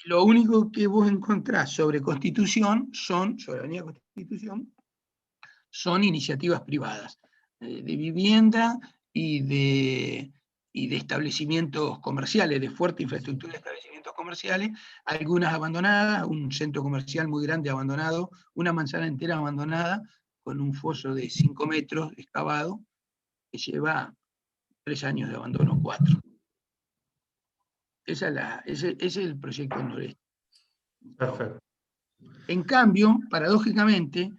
Lo único que vos encontrás sobre Constitución sobre Avenida Constitución, son iniciativas privadas, de vivienda y de establecimientos comerciales, de fuerte infraestructura de establecimientos comerciales, algunas abandonadas, un centro comercial muy grande abandonado, una manzana entera abandonada, con un foso de 5 metros excavado, que lleva 3 años de abandono, 4. Ese es el proyecto del noreste. Perfecto. En cambio, paradójicamente,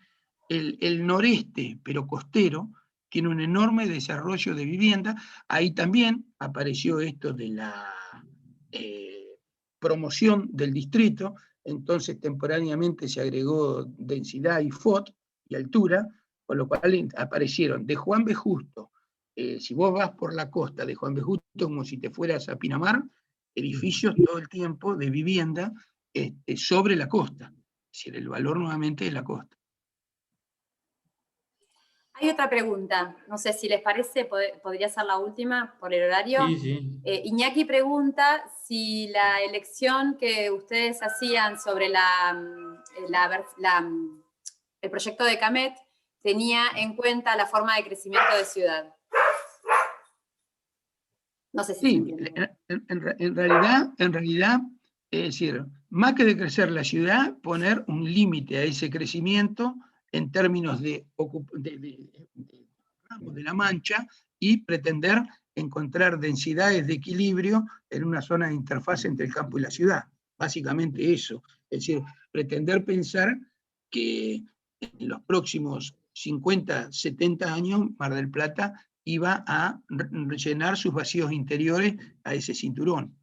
el noreste, pero costero, tiene un enorme desarrollo de vivienda. Ahí también apareció esto de la promoción del distrito, entonces temporariamente se agregó densidad y FOT y altura, con lo cual aparecieron de Juan B. Justo, si vos vas por la costa de Juan B. Justo, como si te fueras a Pinamar, edificios todo el tiempo de vivienda sobre la costa. Es decir, el valor nuevamente de la costa. Hay otra pregunta, no sé si les parece, podría ser la última por el horario. Sí, sí. Iñaki pregunta si la elección que ustedes hacían sobre el proyecto de Camet tenía en cuenta la forma de crecimiento de ciudad. No sé si Sí, se entiende. en realidad, es decir, más que de crecer la ciudad, poner un límite a ese crecimiento en términos de la mancha y pretender encontrar densidades de equilibrio en una zona de interfaz entre el campo y la ciudad. Básicamente eso. Es decir, pretender pensar que en los próximos 50, 70 años, Mar del Plata iba a rellenar sus vacíos interiores a ese cinturón.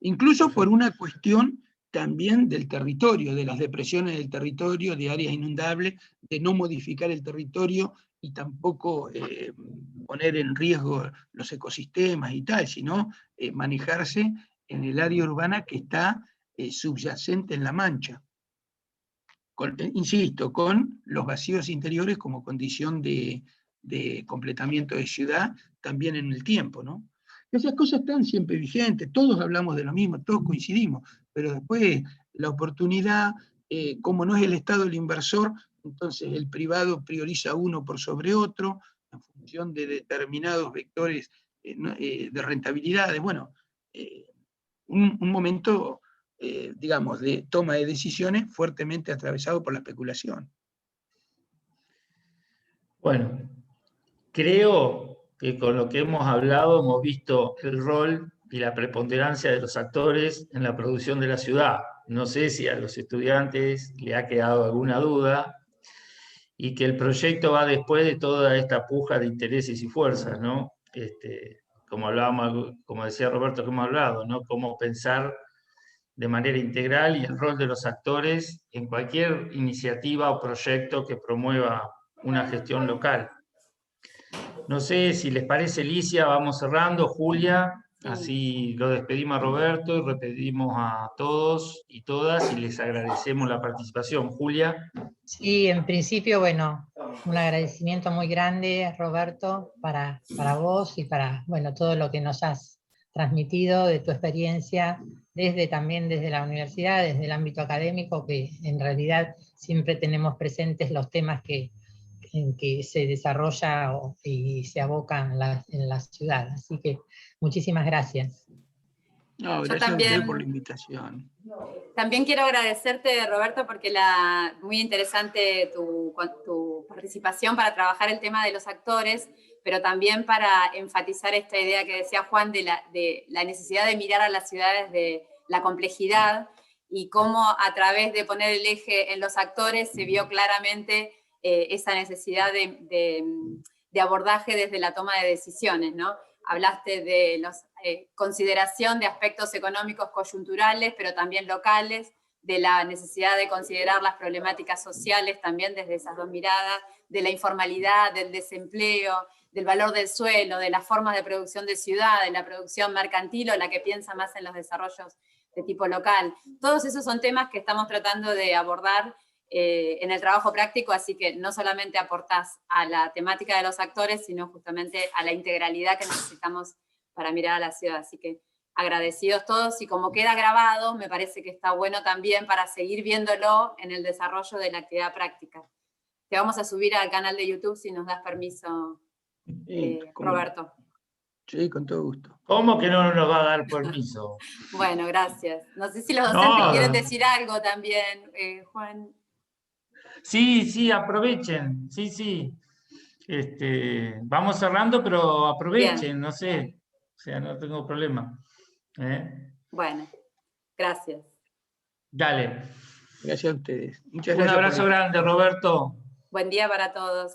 Incluso por una cuestión también del territorio, de las depresiones del territorio, de áreas inundables, de no modificar el territorio y tampoco poner en riesgo los ecosistemas y tal, sino manejarse en el área urbana que está subyacente en la mancha. Insisto, con los vacíos interiores como condición de completamiento de ciudad también en el tiempo, ¿no? Esas cosas están siempre vigentes, todos hablamos de lo mismo, todos coincidimos, pero después la oportunidad, como no es el Estado el inversor, entonces el privado prioriza uno por sobre otro, en función de determinados vectores de rentabilidades. Bueno, un momento, digamos, de toma de decisiones fuertemente atravesado por la especulación. Bueno, creo que con lo que hemos hablado hemos visto el rol y la preponderancia de los actores en la producción de la ciudad. No sé si a los estudiantes le ha quedado alguna duda y que el proyecto va después de toda esta puja de intereses y fuerzas, ¿no? Como hablábamos, como decía Roberto que hemos hablado, ¿no? Cómo pensar de manera integral y el rol de los actores en cualquier iniciativa o proyecto que promueva una gestión local. No sé si les parece, Licia, vamos cerrando. Julia, así lo despedimos a Roberto y repetimos a todos y todas y les agradecemos la participación. Julia. Sí, en principio, bueno, un agradecimiento muy grande, Roberto, para vos y para, bueno, todo lo que nos has transmitido de tu experiencia, también desde la universidad, desde el ámbito académico, que en realidad siempre tenemos presentes los temas en que se desarrolla y se aboca en la ciudad. Así que muchísimas gracias. No, gracias a usted por la invitación. También quiero agradecerte, Roberto, porque muy interesante tu participación para trabajar el tema de los actores, pero también para enfatizar esta idea que decía Juan de la necesidad de mirar a las ciudades de la complejidad y cómo a través de poner el eje en los actores se vio claramente esa necesidad de abordaje desde la toma de decisiones, ¿no? Hablaste de consideración de aspectos económicos coyunturales, pero también locales, de la necesidad de considerar las problemáticas sociales también desde esas dos miradas, de la informalidad, del desempleo, del valor del suelo, de las formas de producción de ciudad, de la producción mercantil o la que piensa más en los desarrollos de tipo local. Todos esos son temas que estamos tratando de abordar en el trabajo práctico, así que no solamente aportás a la temática de los actores, sino justamente a la integralidad que necesitamos para mirar a la ciudad. Así que agradecidos todos, y como queda grabado, me parece que está bueno también para seguir viéndolo en el desarrollo de la actividad práctica. Te vamos a subir al canal de YouTube si nos das permiso, Roberto. Sí, con todo gusto. ¿Cómo que no nos va a dar permiso? Bueno, gracias. No sé si los docentes quieren decir algo también, Juan. Sí, aprovechen, sí. Vamos cerrando, pero aprovechen, Bien. no sé, o sea, no tengo problema. Bueno, gracias. Dale. Gracias a ustedes. Muchas Un gracias. abrazo grande, Roberto. Buen día para todos.